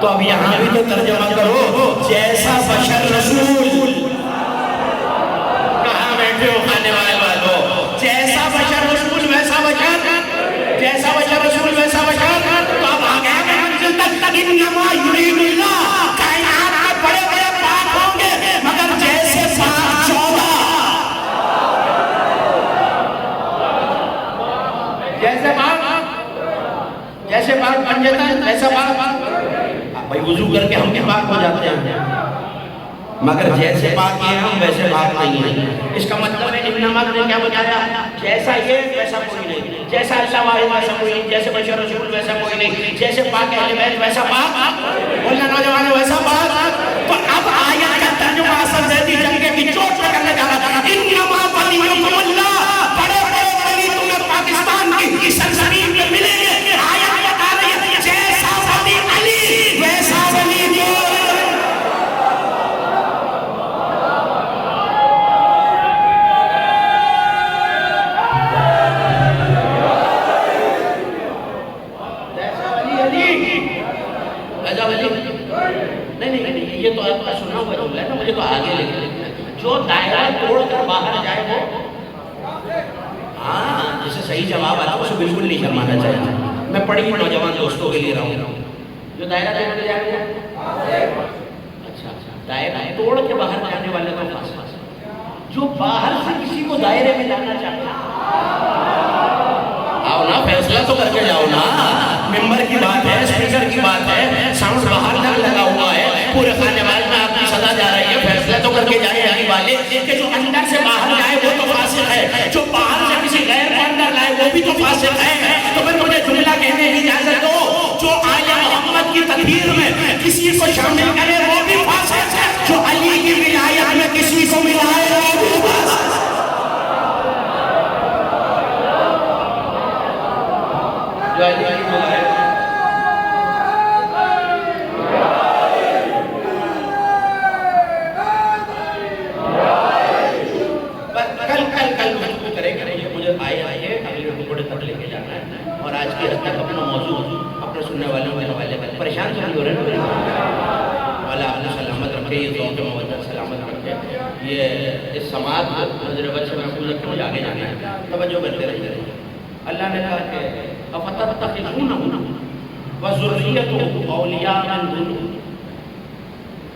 تو اب یہاں بھی تو ترجمہ کرو جیسا بشر رسول. کہاں بیٹھے ہو کھانے والے والوں؟ جیسا بشر رسول ویسا بشر, جیسا بشر رسول ویسا بشر. تو اب آ گیا میں منزل تک. انما یرید اللہ, کائنات کے بڑے بڑے پاک ہوں گے مگر جیسے پاک 14, جیسے پاک, جیسے پاک بن جاتا ہے ویسا پاک. بھائی وضو کر کے ہم بھی پاک ہو جاتے ہیں, مگر جیسے پاک ہیں ہم ویسے پاک نہیں ہیں. اس کا مطلب ہے انما نے کیا بتایا, جیسا یہ ویسا کوئی نہیں, جیسا اللہ واحد ویسا کوئی نہیں, جیسے بشر رسول ویسا کوئی نہیں, جیسے پاک اہل بیت ویسا پاک, بولنا نوجوان ویسا پاک. تو اب آیت کا ترجمہ اصل زیدی جنگے کی چوٹ پہ کرنے جا رہا تھا. انما ولیکم اللہ, بڑے بڑے ولی تمہیں پاکستان کی سرزمین میں ملیں گے. آیت بتا رہی ہے جیسا ولی علی ویسا ولی نہیں, یہ تو آپ کا سنا ہوا جملہ ہے نا, مجھے تو آگے لکھنا. جو دائرہ توڑ کر باہر جائے وہ, ہاں جسے صحیح جواب آتا اسے بالکل نہیں شرمانا چاہیے. میں پڑھی نوجوان دوستوں کے لیے رہا ہوں. جو دائرہ توڑ کے جائے وہ, اچھا دائرہ توڑ کے باہر جانے والے کا فاصلہ, جو باہر سے کسی کو دائرے میں لانا چاہتا ہے. آؤ نا, فیصلہ تو کر کے جاؤ نا. ممبر کی بات ہے, اسپیکر کی بات ہے, ساؤنڈ باہر تک لگا ہوا ہے, پورے خانے والے میں آپ کی صدا جا رہی ہے. فیصلہ تو کر کے جائے آنے والے کہ جو اندر سے باہر جائے وہ تو فاسق ہے, جو باہر سے کسی غیر کو اندر لائے وہ بھی تو فاسق ہے. تو پھر مجھے جملہ کہنے کی اجازت دو, جو آل محمد کی تطہیر میں کسی کو شامل کرے وہ بھی فاسق ہے, جو علی کی ولایت میں کسی کو ملائے وہ بھی فاسق ہے. جو علی کی بلائے اور آج کی حد تک اپنا موضوع اپنے سننے والوں کے حوالے میں پریشان تو نہیں ہو رہے نا میرے والا اللہ سلامت رکھے، یہ ذوق موت سلامت رکھے، یہ اس سماعت کو نظر بد سے محفوظ رکھے، مجھے آگے جانا ہے، توجہ کرتے رہیے۔ اللہ نے کہا کہ افتتخذونہ وذریتہ اولیاء من دونہ،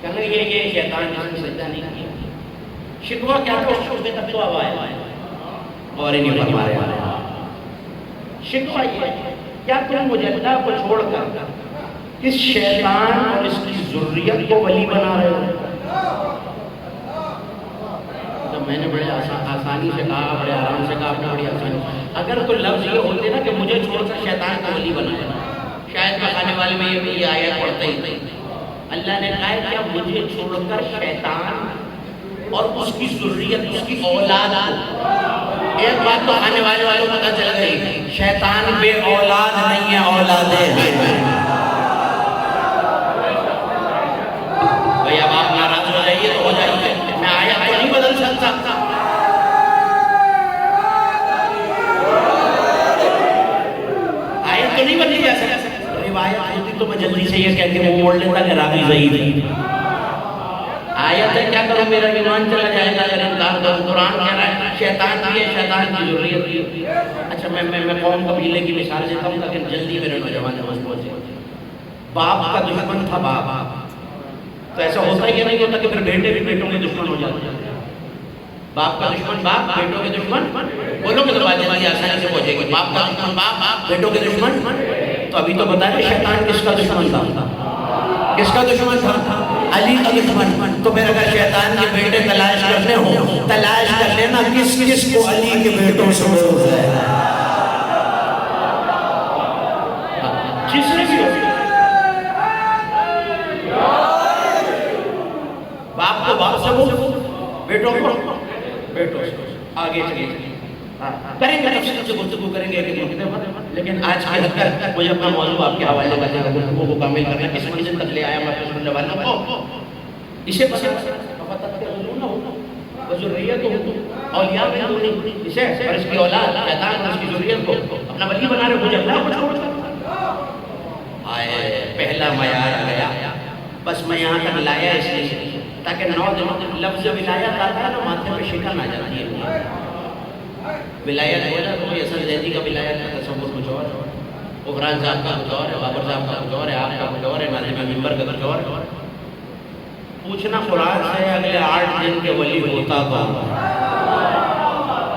کہنے یہ شیطان جس نے سجدہ نہیں کیا، شکوہ کیا تھا، اس کے تک تو اب آئے اور ہی نہیں فرما رہے ہیں۔ شکوہ یہ ہے کیا تم مجھے اللہ کو چھوڑ کر اس شیطان اور اس کی ذریت کو ولی بنا رہے ہو؟ تو میں نے بڑے آسانی سے کہا، بڑے آرام سے کہا، بڑی آسانی۔ اگر تو لفظ یہ ہوتے نا کہ مجھے چھوڑ کر شیطان کو ولی بنایا، شاید پکانے والے میں یہ آیت پڑھتا ہی۔ اللہ نے کہا کہ مجھے چھوڑ کر شیطان اور اس کی ذریت، اس کی اولاد کو، ایک بات تو آنے والے والوں کو پتہ چل گئی، شیطان بے اولاد نہیں ہے، اولاد ہے۔ بھئی اب آپ ناراض ہو جائیے تو ہو جائیے، میں آیا تو نہیں بدل سکتا، آیا تو نہیں بدلی جا سکتا، روایت ہوتی تو میں جلدی سے یہ کہہ کے وہ موڑ لیتا کہ راوی ضعیف ہے۔ آیت ہے کیا کروں، میرا ایمان چلا جائے گا اگر انکار کروں۔ قرآن کہہ رہا ہے شیطان بھی ہے، شیطان کی ذریت بھی ہے۔ اچھا میں قوم قبیلے کی مثال دیتا ہوں تاکہ جلدی میرے نوجوان سمجھ پہنچے۔ باپ کا دشمن تھا باپ، تو ایسا ہوتا ہی نہیں ہوتا کہ پھر بیٹے بھی بیٹوں کے دشمن ہو جاتے ہیں۔ باپ کا دشمن باپ، بیٹوں کے دشمن، بولو کہ تو بات جلدی آسانی سے پہنچے گی۔ باپ کا دشمن باپ، بیٹوں کے دشمن۔ تو ابھی تو بتائیں شیطان کس کا دشمن تھا؟ کس کا دشمن تھا؟ علی کا دشمن۔ تو پھر اگر شیطان کے بیٹے تلاش کرنے ہوں، تلاش کر لینا کس کس کو علی کے بیٹوں سے بغض ہے۔ جس نے بھی باپ کو باپ سے بغض، بیٹوں کو بیٹوں سے۔ آگے چلیے کریں گے، تفصیل سے گفتگو کریں گے لیکن آج کی حد تک مجھے اپنا موضوع آپ کے حوالے کرنے کا گفتگو کو کامل کرنا ہے۔ کس منزل تک لے آیا میں اپنے سننے والوں کو، اسے پسند وذریت اولیاء میں دونی، اسے اور اس کی اولاد شیطان اور اس کی ذریت کو اپنا ولی بنا رہے، مجھے اللہ کو چھوڑ کر۔ آئے پہلا معیار آ گیا، بس میں یہاں تک لایا اس لیے تاکہ 9 دنوں لفظ ولایت آتا ہے نا ماتھے پہ شکن آ جاتی ہے۔ ولایت ہو جائے تو کوئی اصل زیدی کا ولایت کا تصور کچھ اور ہے، غفران صاحب کا کچھ اور ہے، بابر صاحب کا کچھ اور ہے، آپ کا کچھ اور ہے، ناظم ممبر کا کچھ اور ہے۔ پوچھنا قرآن سے اگلے 8 دن کے ولی ہوتا کون؟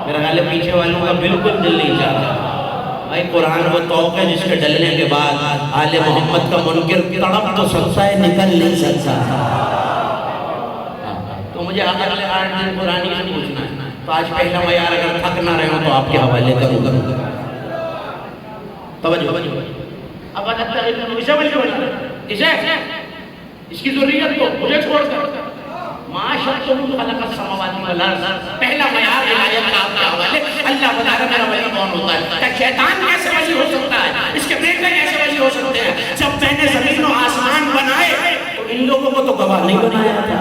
میرا خیال ہے پیچھے والوں کا بالکل دل نہیں چاہتا۔ بھائی قرآن وہ توق ہے جس کے ڈلنے کے بعد آل محمد کا منکر تڑپ تو سکتا ہے، نکل نہیں سکتا۔ تو مجھے اگلے 8 دن قرآن سے پوچھنا ہے۔ تو آج پہلا معیار اگر تھک نہ رہے ہوں تو آپ کے حوالے کروں گا۔ توجہ اب اسے ولی بنا، اسے اس کی ذریت کو مجھے چھوڑ کر معاشرتوں خلق السماوات والارض، پہلا معیار ولایت کا آپ کے حوالے۔ اللہ بتا رہا میرا ولی کون ہوتا ہے، کہ شیطان کیسے ولی ہو سکتا ہے، اس کے بیٹے کیسے ولی ہو سکتے ہیں؟ جب میں نے زمین و آسمان بنائے تو ان لوگوں کو تو گواہ نہیں بنایا تھا۔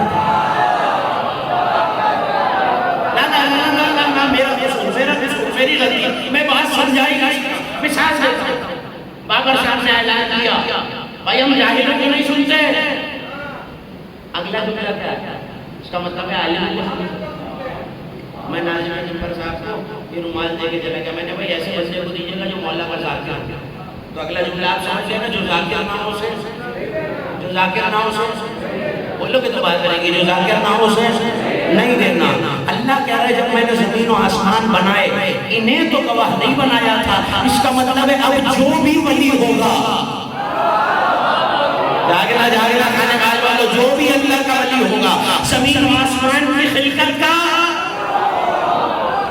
میری غلطی، میں بات سمجھائی گئی۔ مثال دیتا ہوں، بابر صاحب نے اعلان کیا بھائی ہم جاہلوں کو نہیں سنتے، اگلا جملہ کیا ہے؟ اس کا مطلب ہے عالم کو سنتے۔ میں ناظم ممبر صاحب کو یہ رومال دے کے چلا گیا، میں نے بھائی ایسے بندے کو دیجیے گا جو مولا کا ذاکر ہے۔ تو اگلا جملہ آپ سمجھتے ہیں نا، جو ذاکر نہ ہو سے، جو ذاکر نہ ہو سے، بولو کہ تو بات کریں گے، جو ذاکر نہ ہو سے نہیں دینا۔ اللہ کہہ رہا ہے جب میں نے زمین و آسمان بنائے انہیں تو گواہ نہیں بنایا تھا، اس کا مطلب ہے اب جو بھی ولی ہوگا، جاگنا جاگنا کھانے والوں، جو بھی اللہ کا ولی ہوگا زمین و آسمان کی خلقت کا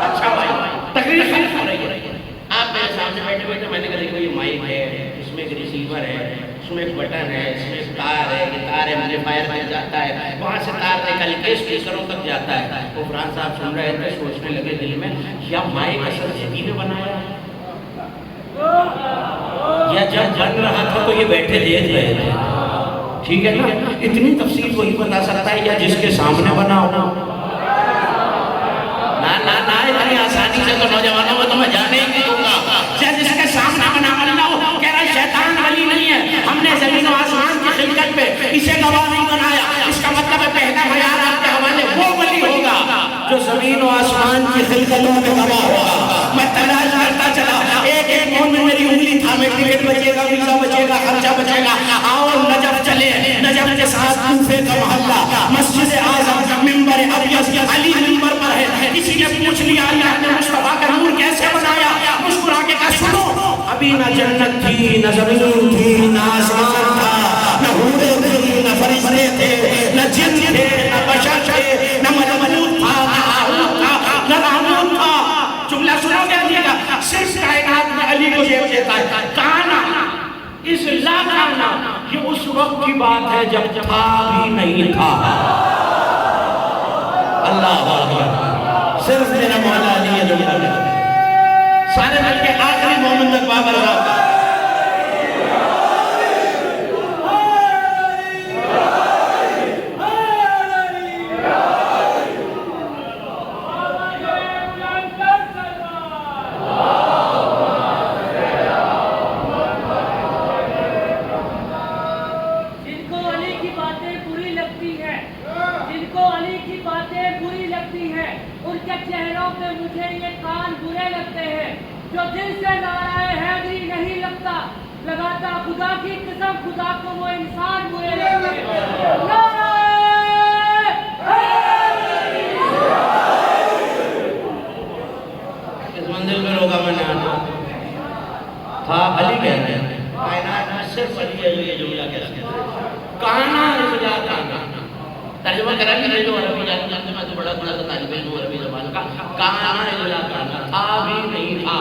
اچھا بھائی تقریر خلق ہو رہی ہے۔ آپ میرے سامنے بیٹھے بیٹھے میں نے کہا یہ مائک ہے، اس میں ایک ریسیور ہے، اس میں ایک بٹن ہے، اس میں ایک تار ہے، یہ تار ایمپلیفائر میں جاتا ہے، وہاں سے تار نکل کے اسپیکروں تک جاتا ہے۔ غفران صاحب سن رہے تھے، سوچنے لگے دل میں یا مائک اصل زیدی نے بنایا ہے؟ یا جب بن رہا تھا تو یہ بیٹھے دیکھ رہے تھے؟ ٹھیک ہے نا؟ اتنی تفصیل وہی بتا سکتا ہے یا جس کے سامنے بنا ہو. نا اتنی آسانی سے تو نوجوانوں کو تو میں جانے ہی نہیں دوں گا. جس کے سامنے بنا ہو کہہ رہا شیطان ولی نہیں ہے. ہم نے زمین و آسمان کی خلقت پہ اسے گواہ نہیں بنایا. اس کا مطلب ہے پہلا معیار آپ کے حوالے وہ ولی ہوگا جو زمین و آسمان کی خلقتوں میں گواہ ہوگا. میں تلاش کرتا چلا ایک مومن میری انگلی تھامے ٹکٹ بچے گا, ویزا بچے گا, خرچہ بچے گا. آؤ نجف چلے. نجف کے ساتھ کوفے کا محلہ, مسجد اعظم, منبر ابیض, علی منبر پر ہے. کسی نے پوچھ لیا اللہ نے مصطفیٰ کا نور کیسے بنایا؟ مسکرا کے کہا سنو, ابھی نہ جنت تھی, نہ زمین تھی, نہ آسمان تھا, نہ حوریں تھی, نہ فرشتے تھے, نہ جن تھے, نہ بشر تھے, نہ ملکوت تھا, نہ ہاروت تھا, نہ راموت تھا. جملہ سنو گے علی کا, صرف کائنات میں علی کو یہ دیتا ہے کانا. اس لا کانا یہ اس وقت کی بات ہے جب تھا بھی نہیں تھا. اللہ اکبر. صرف میرا مولا علی ہے. سارے مل کے آخری مومن تک بابر رہا. چہروں پہ مجھے یہ کان برے لگتے ہیں جو دل سے نعرہ حیدری نہیں لگتا. لگاتا خدا کی قسم خدا کو وہ انسان برے لگتے ہیں. نعرہ حیدری. اس منزل میں روگا میں نے آنا تھا علی کہہ رہے ہیں. کائنات میں صرف علی ہے جو یہ جملہ کہہ رہے ہیں کانا رجا کانا. ترجمہ کرا کہ نہیں جو عربی جانتے ہیں, میں تو بڑا بڑا سا طالب علم عربی زبان کا. کانا الا کانا, تھا بھی نہیں تھا.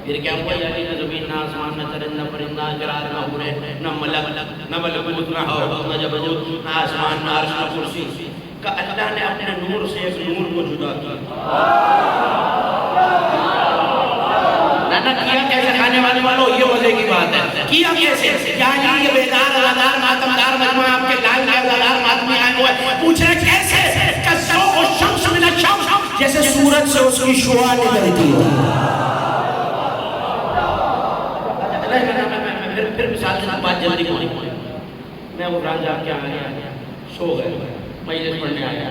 پھر کیا ہوا؟ یعنی نہ زمین, نہ آسمان, نہ درندہ, نہ پرندہ, جراد, نہ حورے, نہ ملک, نہ ملکوت, نہ حوض, نہ جبروت, نہ آسمان, نہ عرش, نہ کرسی. کہ اللہ نے اپنے نور سے ایک نور کو جدا کیا. نہ کیا کیسے کھانے والے والوں, یہ مزے کی بات ہے. کیا کیسے؟ یعنی یہ بیدار ازادار ماتمدار مجمع آپ کے لال لال ازادار ماتمی آئے ہوئے پوچھ رہے کیسے؟ کہ ذوق الشمس من الشمس, جیسے سورج سے اس کی شعاع نکلتی ہے. پھر مثال سے بات جلدی ہوئی. میں وہ راجہ کے آیا, سو گئے, مجلس پڑھنے آیا.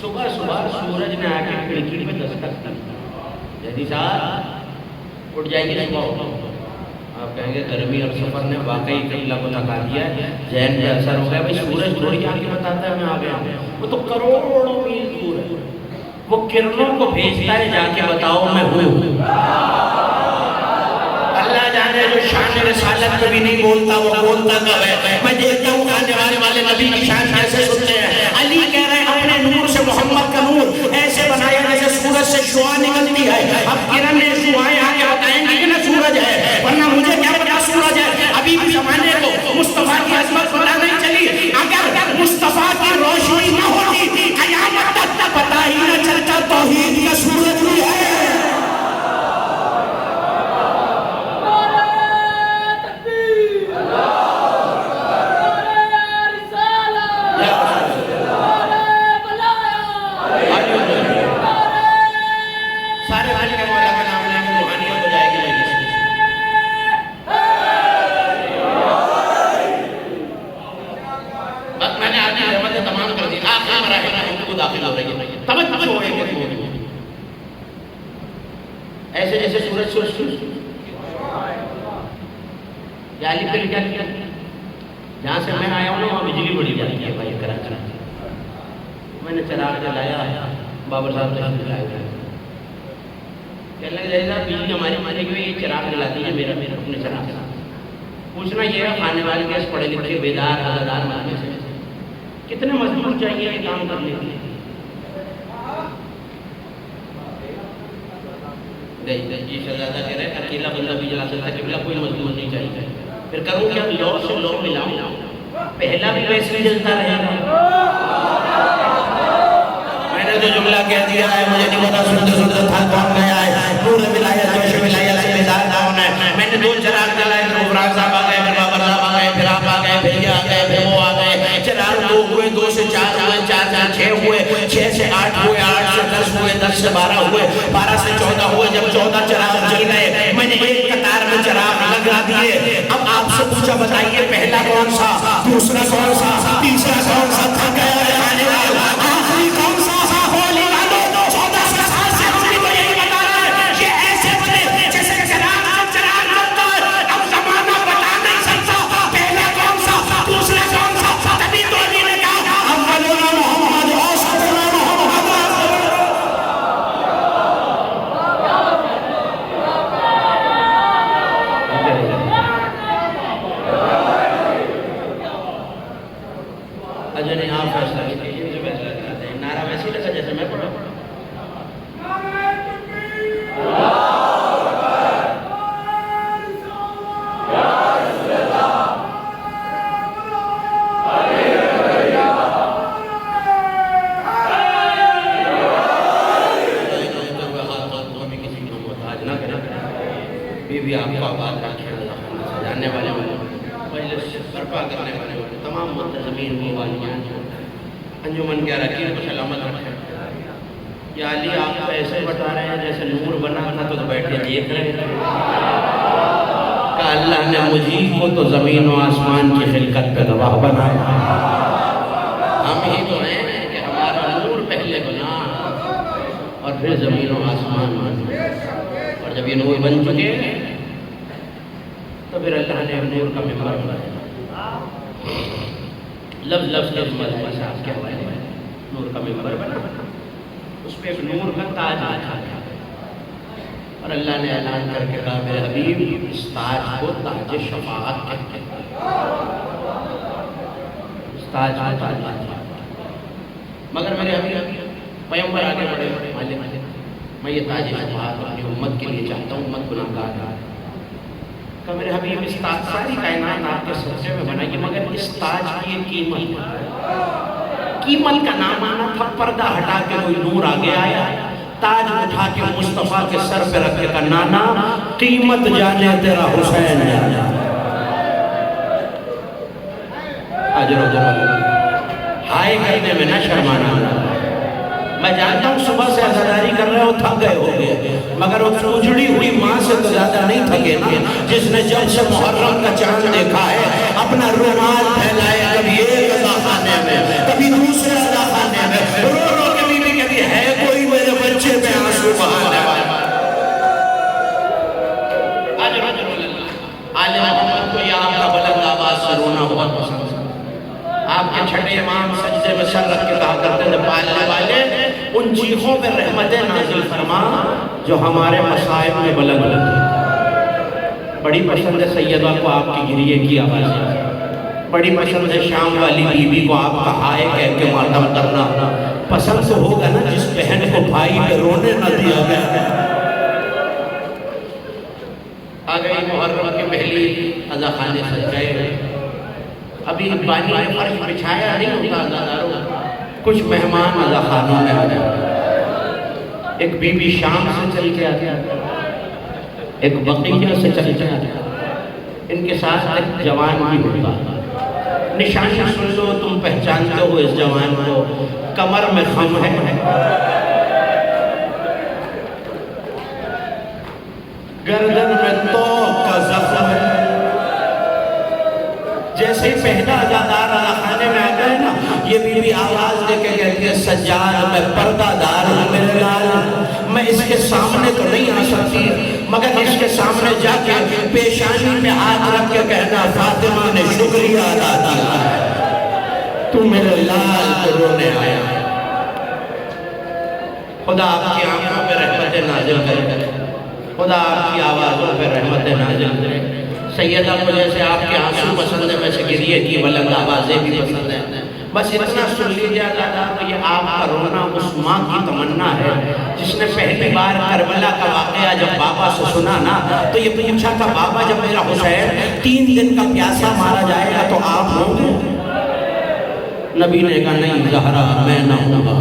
صبح سورج نے آ کے کھڑکی پہ دستک کی. جدی صاحب اٹھ جائیں گے صبح. آپ کہیں گے گرمی اور سفر نے واقعی قبلہ کو تھکا دیا ہے, ذہن پہ اثر ہو گیا. بھائی سورج تھوڑی آ کے بتاتا ہے میں آ گیا, وہ تو کروڑوں میل دور ہے. وہ کرنوں کو بھیجتا ہے, جا کے بتاؤ میں ہوں. اللہ جانے جو شان رسالت میں بھی نہیں بولتا وہ بولتا کب ہے. میں دیکھتا ہوں آنے والے نبی کی شان کیسے سنتے ہیں. علی کہہ رہے ہیں اپنے نور سے محمد کا نور ایسے بنایا جیسے سورج سے شعاع نکلتی ہے. اب کرن نے شعاعیں آ کے بتائیں گے کہ نہ سورج ہے, ورنہ مجھے کیا پتا سورج ہے. ابھی بھی زمانے کو مصطفیٰ کی عظمت پتہ نہیں چلی. اگر مصطفیٰ کی روشنی نہ ہوتی قیامت تک پتہ ہی نہ چلتا توحید کا سورج بھی ہے. ایسے جیسے سورج یا علی پہ لکھا لیا جہاں سے میں آیا ہوں نا وہاں بجلی بڑی جاتی ہے بھائی کرا کرا. میں نے چراغ جلایا, بابر صاحب سے جلایا. کہنے لگا بجلی ہماری مانے کی یہ چراغ جلاتی ہے, میرا اپنے چراغ. پوچھنا یہ ہے خانے والے کیسے پڑھے لکھے بیدار ازادار ماننے سے کتنے مزدور چاہیے یہ کام کرنے کے لیے. یہ شہزادہ کہہ رہے ہیں اکیلا بندہ بھی جلا سکتا ہے, قبلہ کوئی مزدور نہیں چاہیے. پھر کروں کیا, لو سے لو ملاؤں, پہلا بھی ویسے جلتا رہے گا. میں نے تو جملہ کہہ دیا ہے, مجھے نہیں پتا سنتے سنتے تھا کون گیا ہے. پورے ولایت جوش ولایت سے بیدار کون ہے. میں نے نے 2 چراغ جلائے، پھر عمران صاحب آ گئے، پھر بابر صاحب آ گئے، پھر آپ آ گئے، پھر یہ آ گئے، پھر وہ آ گئے، چراغ 2 ہوئے، 2 سے 4 ہوئے، 4 سے 6 ہوئے، 6 سے 8 ہوئے، 8 سے 10 ہوئے، 10 سے 12 ہوئے، 12 سے 14 ہوئے. جب 14 چراغ جل گئے میں نے ایک قطار میں چراغ لگا دیے. اب آپ سے پوچھا بتائیے پہلا کون سا، دوسرا کون سا، تیسرا کون سا، تھک گیا جانے والا، آخری کون سا؟ ہولی والوں 1400 سال سے ہم بھی تو یہی بتا رہے ہیں. یہ ایسے بنے جیسے چراغ لگتا ہے. اب زمانہ بتا نہیں سکتا پہلا کون سا، دوسرا کون سا. تبھی تو علی نے کہا اولنا محمد اوسطنا محمد. اجنے آپ فیصلہ کیجیے، مجھے فیصلہ کراتے ہیں. نعرہ ویسے لگا جیسے میں پڑھا. بی بی آپ کو آباد رکھے، جاننے والے مجلس برپا کرنے والے تمام منتظمین کو والیان انجمن کے اراکین کو سلامت رکھے. یا علی آپ کو ایسے بتا رہے ہیں جیسے نور بنا تھا تو بیٹھ کے دیکھ رہے ہیں کہ اللہ نے مجھے کو تو زمین و آسمان کی خلقت پہ گواہ بنایا. ہم ہی تو ہیں کہ ہمارا نور پہلے بنا اور پھر زمین و آسمان بنا، اور جب یہ نور بن چکے تو پھر اللہ نے نور کا ممبر بنایا. لفظ مجمع صاحب کے حوالے میں نور کا ممبر بنا، اس پہ ایک نور کا تاج رکھا گیا اور اللہ نے اعلان کر کے کہا میرے حبیب اس تاج کو تاج شفاعت کہتے ہیں. اس تاج کو تاج شفاعت. مگر میرے حبیب پیغمبر آگے بڑھے مالک میں یہ تاج شفاعت اپنی امت کے لیے چاہتا ہوں، امت گناہگار ہے. کہ میرے حبیب اس تاج ساری کائنات آپ کے سجدے میں بنائیے، مگر اس تاج کی ایک قیمت کا نام آنا تھا. پردہ ہٹا کے کوئی نور آگے آیا، تاج اٹھا کے مصطفیٰ کے سر پہ رکھ کے کہا نانا قیمت جانے تیرا حسین جانے. اجر و ہائے کرنے میں نہ شرمانا. میں جانتا ہوں صبح سے عزاداری کر رہے ہو، تھک گئے ہو گئے، مگر وہ اجڑی ہوئی ماں سے تو زیادہ نہیں تھکے نا، جس نے جب سے محرم کا چاند دیکھا ہے اپنا رومال پھیلائے، کبھی ایک عزا خانے میں کبھی دوسرے عزا خانے میں، رو رو کے بیوی کہتی ہے کوئی میرے بچے پہ آنسو بہانے والا. آل محمد کو یہ آپ کا بلند آواز سے رونا بہت پسند. آپ کے چھٹے امام سجدے میں سر رکھ کے کہا کرتے تھے پالنے والے ان چیخوں پہ رحمتیں نازل فرما جو ہمارے مصائب میں بلند ہوتی. بڑی پسند ہے سیدہ کو آپ کی گریے کی آواز، بڑی پسند ہے شام والی بی بی کو آپ کا ہائے کہہ کے ماتم کرنا. پسند تو ہوگا نا جس بہن کو بھائی پہ رونے نہ دیا گیا. آ گئی محرم کی پہلی عزا خانے سج گئے. ابھی بانی نے فرش بچھایا نہیں ہوتا عزاداروں، کچھ مہمان عزا خانوں میں آ جائے. ایک بی بی شام سے چل کے آتی، ایک بقیہ سے چل کے آتی، ان کے ساتھ ایک جوان بھی ہوتا. نشانی سن لو، تم پہچانتے ہو اس جوان کو. کمر میں خم ہے، گردن میں توق کا زخم ہے. جیسے ہی پہلا عزادار عزا خانے میں آ گئے نا، یہ بی بی آواز دے کے کہتی ہے سجاد میں پردہ دار ہوں میرے لال، میں اس کے سامنے تو نہیں آ سکتی، مگر اس کے سامنے جا کے پیشانی میں ہاتھ رکھ کے کہنا فاطمہ نے شکریہ ادا کیا ہے، تو میرے لال کو رونے آیا. خدا آپ کی آنکھوں پہ رحمت نازل کرے، خدا آپ کی آوازوں پہ رحمت نازل کرے. سیدہ کو جیسے آپ کے آنسو پسند ہے ویسے گریے کی بلند آوازیں بھی پسند ہیں. بس اتنا سن لیجیے کہ یہ آپ کا رونا اس ماں کی تمنا ہے جس نے پہلی بار کربلا کا واقعہ جب بابا سے سنا نا تو یہ پوچھا تھا بابا جب میرا حسین 3 دن کا پیاسا مارا جائے گا تو آپ ہوں گے؟ نبی نے کہا نہیں زہرا میں نہ ہوں گا.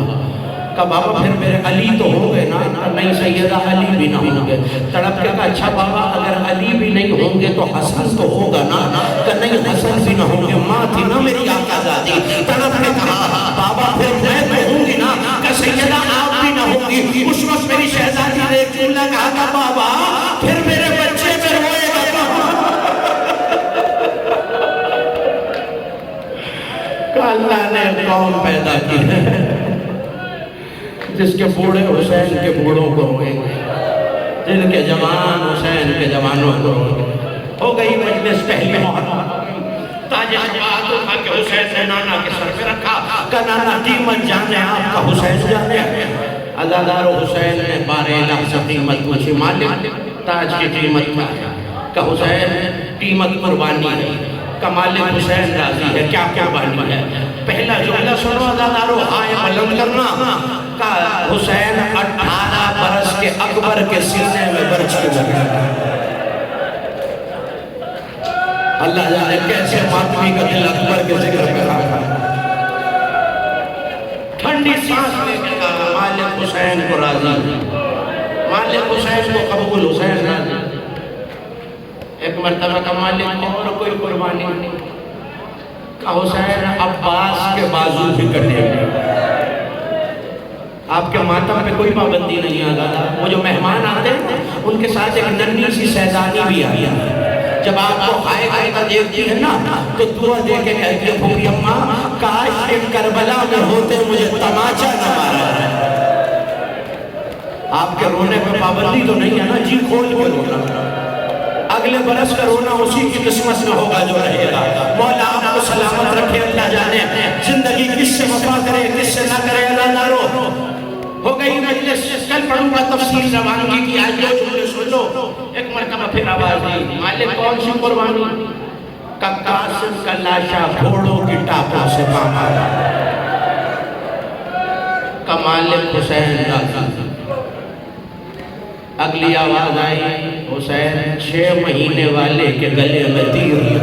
کہا بابا پھر میرے علی تو ہوں گے نا؟ کہا نہیں سیدہ علی بھی نہ ہوں گے۔ تڑپ کے کہا اچھا بابا اگر علی بھی نہیں ہوں گے تو حسن تو ہوگا نا؟ کہا نہیں حسن بھی نہ ہوں گے، ماں تھی نا میری آقا زادی۔ تڑپ کے کہا بابا پھر میں تو ہوں گی نا؟ کہا سیدہ آپ بھی نہ ہوں گی۔ اس وقت میری شہزادی نے ایک جملہ کہا تھا بابا پھر میرے بچے میں روئے گا کہاں؟ کہ اللہ نے قوم پیدا کی ہے جس کے بوڑھے حسین کے بوڑھوں کو روئیں گے، جن کے جوان حسین کے جوانوں کو روئیں گے۔ ہو گئی مجلس پہلی محرم، تاج شفاعت اٹھا کے حسین نے نانا کے سر پہ رکھا کہ نانا قیمت جانے آپ کا حسین جانے۔ عزادار حسین نے بارے لفظ قیمت پوچھی، مالک تاج کی قیمت کیا ہے؟ کہ حسین قیمت قربانی ہے۔ کہ مالک حسین راضی ہے، کیا قربانی ہے؟ پہلا جملہ سنو عزادارو، آئے بلند کرنا۔ کہ حسین 18 برس کے اکبر کے سینے میں برچی لگا۔ اللہ جانے کیسے ماتمی کا دل اکبر کے ذکر پہ رکھا۔ ٹھنڈی سانس لے کے کہا مالک حسین کو راضی، مالک حسین کو قبول، حسین راضی۔ ایک مرتبہ کا مالک اور کوئی قربانی نہیں، کہ حسین عباس کے بازو بھی کٹے ہوئے۔ آپ کے ماتم پہ کوئی پابندی نہیں آتا، وہ جو مہمان آتے ہیں ان کے ساتھ ایک ننھی سی شہزادی بھی آئی ہے، جب آپ کو کھائے کھائے کا دیکھتی ہے نا تو دعا دے کے کہتی ہے پھوپھی اماں کاش ایک کربلا میں ہوتے مجھے تماچا نہ مارا ہے۔ آپ کے رونے پہ پابندی تو نہیں ہے نا، جی کھول کے رونا، اگلے برس کا رونا اسی کی قسمت میں ہوگا جو رہے گا۔ مولا آپ کو سلامت رکھے، اللہ جانے زندگی کس سے وفا کرے کس سے نہ کرے اللہ نہ رو۔ ہو گئی مجلس، کل پڑھوں گا تفصیل روانگی کی، آج دو جملے سن لو۔ ایک مرتبہ پھر آواز دی، مالک کون سی قربانی؟ کہ قاسم کا لاشا گھوڑوں کی ٹاپوں سے باندھا۔ کہ مالک حسین راضی۔ اگلی آواز آئی، حسین 6 مہینے والے کے گلے میں تیر۔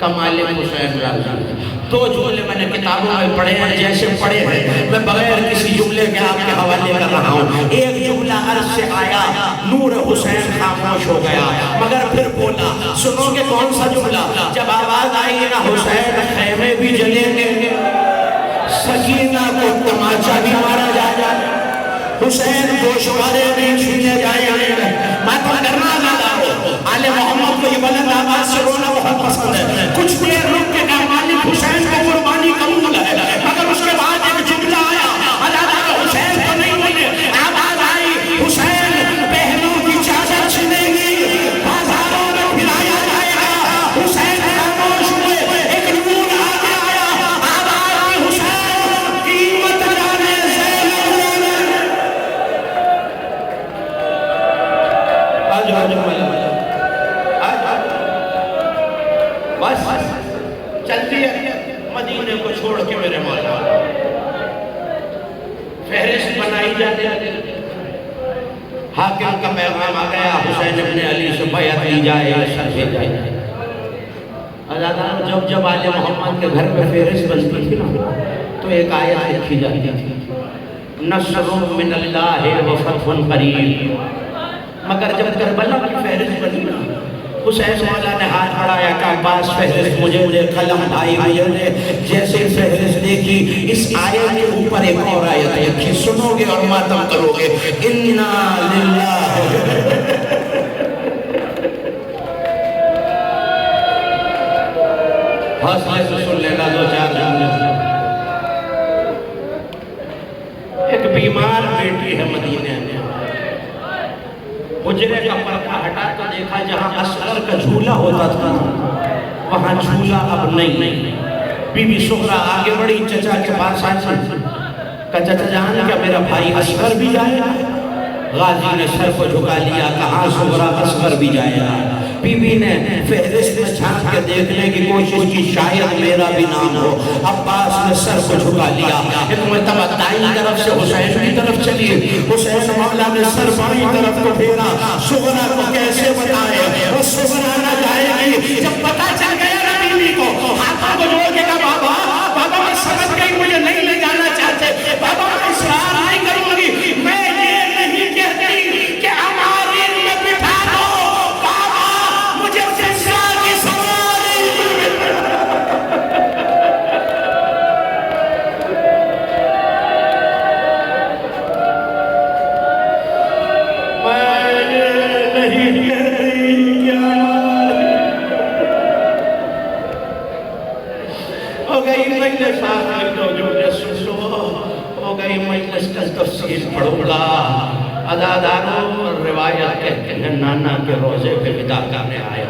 کہ مالک حسین راضی۔ دو جملے میں نے کتابوں میں پڑھے ہیں، جیسے پڑھے ہیں میں بغیر کسی جملے کے آپ کے حوالے کر رہا ہوں۔ ایک جملہ عرض سے آیا، نور حسین خاموش ہو گیا، مگر پھر بولا۔ سنو گے کون سا جملہ؟ جب آواز آئی نا حسین خیمے بھی جلیں گے، سکینہ کو تماچا بھی مارا جائے گا، حسین گوشوارے بھی چھینے جائیں گے۔ میں تو کرنا زیادہ ہوں، آل محمد کو یہ بلند آواز سے رونا بہت پسند ہے۔ کچھ دیر رک کے کہا مالک حسین کو قربانی قبول ہے، مگر اس کے بعد ایک جملہ آیا، عزادار حسین کو نہیں بولے، آواز آئی حسین بہنوں کی چادر چھنے گی، بازاروں میں پھرایا جائے گا۔ حسین خاموش ہوئے، ایک نور آگے آیا، آواز آئی حسین قیمت جانے زینب نے۔ آج بس چلتی ہے مدینے کو چھوڑ کے میرے مولا، فہرست بنائی جاتی ہے۔ حاکم کا پیغام آ گیا، حسین ابن علی سے بیعت لی جائے، سر بھیجا جائے۔ عزادار جب آل محمد کے گھر میں فہرست بنتی تھی نا تو ایک آیت لکھی جاتی تھی، نصر من اللہ و فتح قریب۔ مگر جب کربلا کی فہرست بنی نا، حسین مولا نے ہاتھ بڑھایا کہ عباس فہرست مجھے قلم بھائی بھائیوں نے جیسے فہرست دیکھی، اس آیت کے اوپر ایک اور آیت لکھی، سنو گے اور ماتم کرو گے، انا للہ۔ حوصلے سے سن لینا دو چار جملے۔ ایک بیمار بیٹی ہے مدینے میں، حجرے کا پردہ ہٹا کر دیکھا جہاں اصغر کا جھولا ہوتا تھا وہاں جھولا اب نہیں۔ بی بی سغرا آگے بڑی چچا کے پاس آئی، کہا چچا جان کیا میرا بھائی اصغر بھی جائے گا؟ غازی نے سر کو جھکا لیا، کہا سغرا اصغر بھی جائے گا۔ بی بی نے فہرست میں جھانک کے دیکھنے کی کوشش کی، شاید میرا بھی نام ہو۔ عباس نے سر کو جھکا لیا، ایک مرتبہ دائیں طرف سے حسین کی طرف چلی، حسین مولا نے سر بائیں طرف کو پھیرا، سغرا کو کیسے بتائے وہ سغرا نہ جائے گی۔ جب پتہ چل گیا نا بیوی کو، ہاتھوں کو جوڑ کے کہا بابا میں سمجھ گئی مجھے نہیں لے جانا چاہتے، مجلس آخر تو جو سن لو ہو گئی مجلس کا تفسیر پڑھوں گا اداداروں روایت کہتے ہیں نانا کے روزے پہ ودا کرنے آئے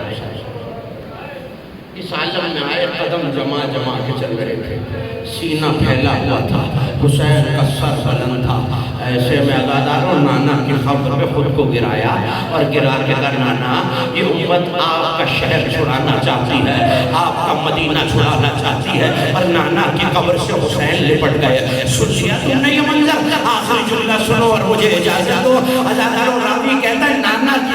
اس عالم میں آئے قدم جمع جمع کے چل رہے تھے سینہ پھیلا ہوا تھا حسین کا سر بلند تھا ایسے میں اداداروں نانا کی خبر پہ خود کو گرایا اور گرا کے کہا نانا یہ امت آپ کا شہر چھڑانا چاہتی ہے آپ کا مدینہ چھڑانا چاہتی ہے اور نانا کی قبر سے حسین لپٹ گئے سن لیا تم نے یہ منظر آخری جملہ سنو اور مجھے اجازت دو اداداروں راوی کہتا ہے نانا کی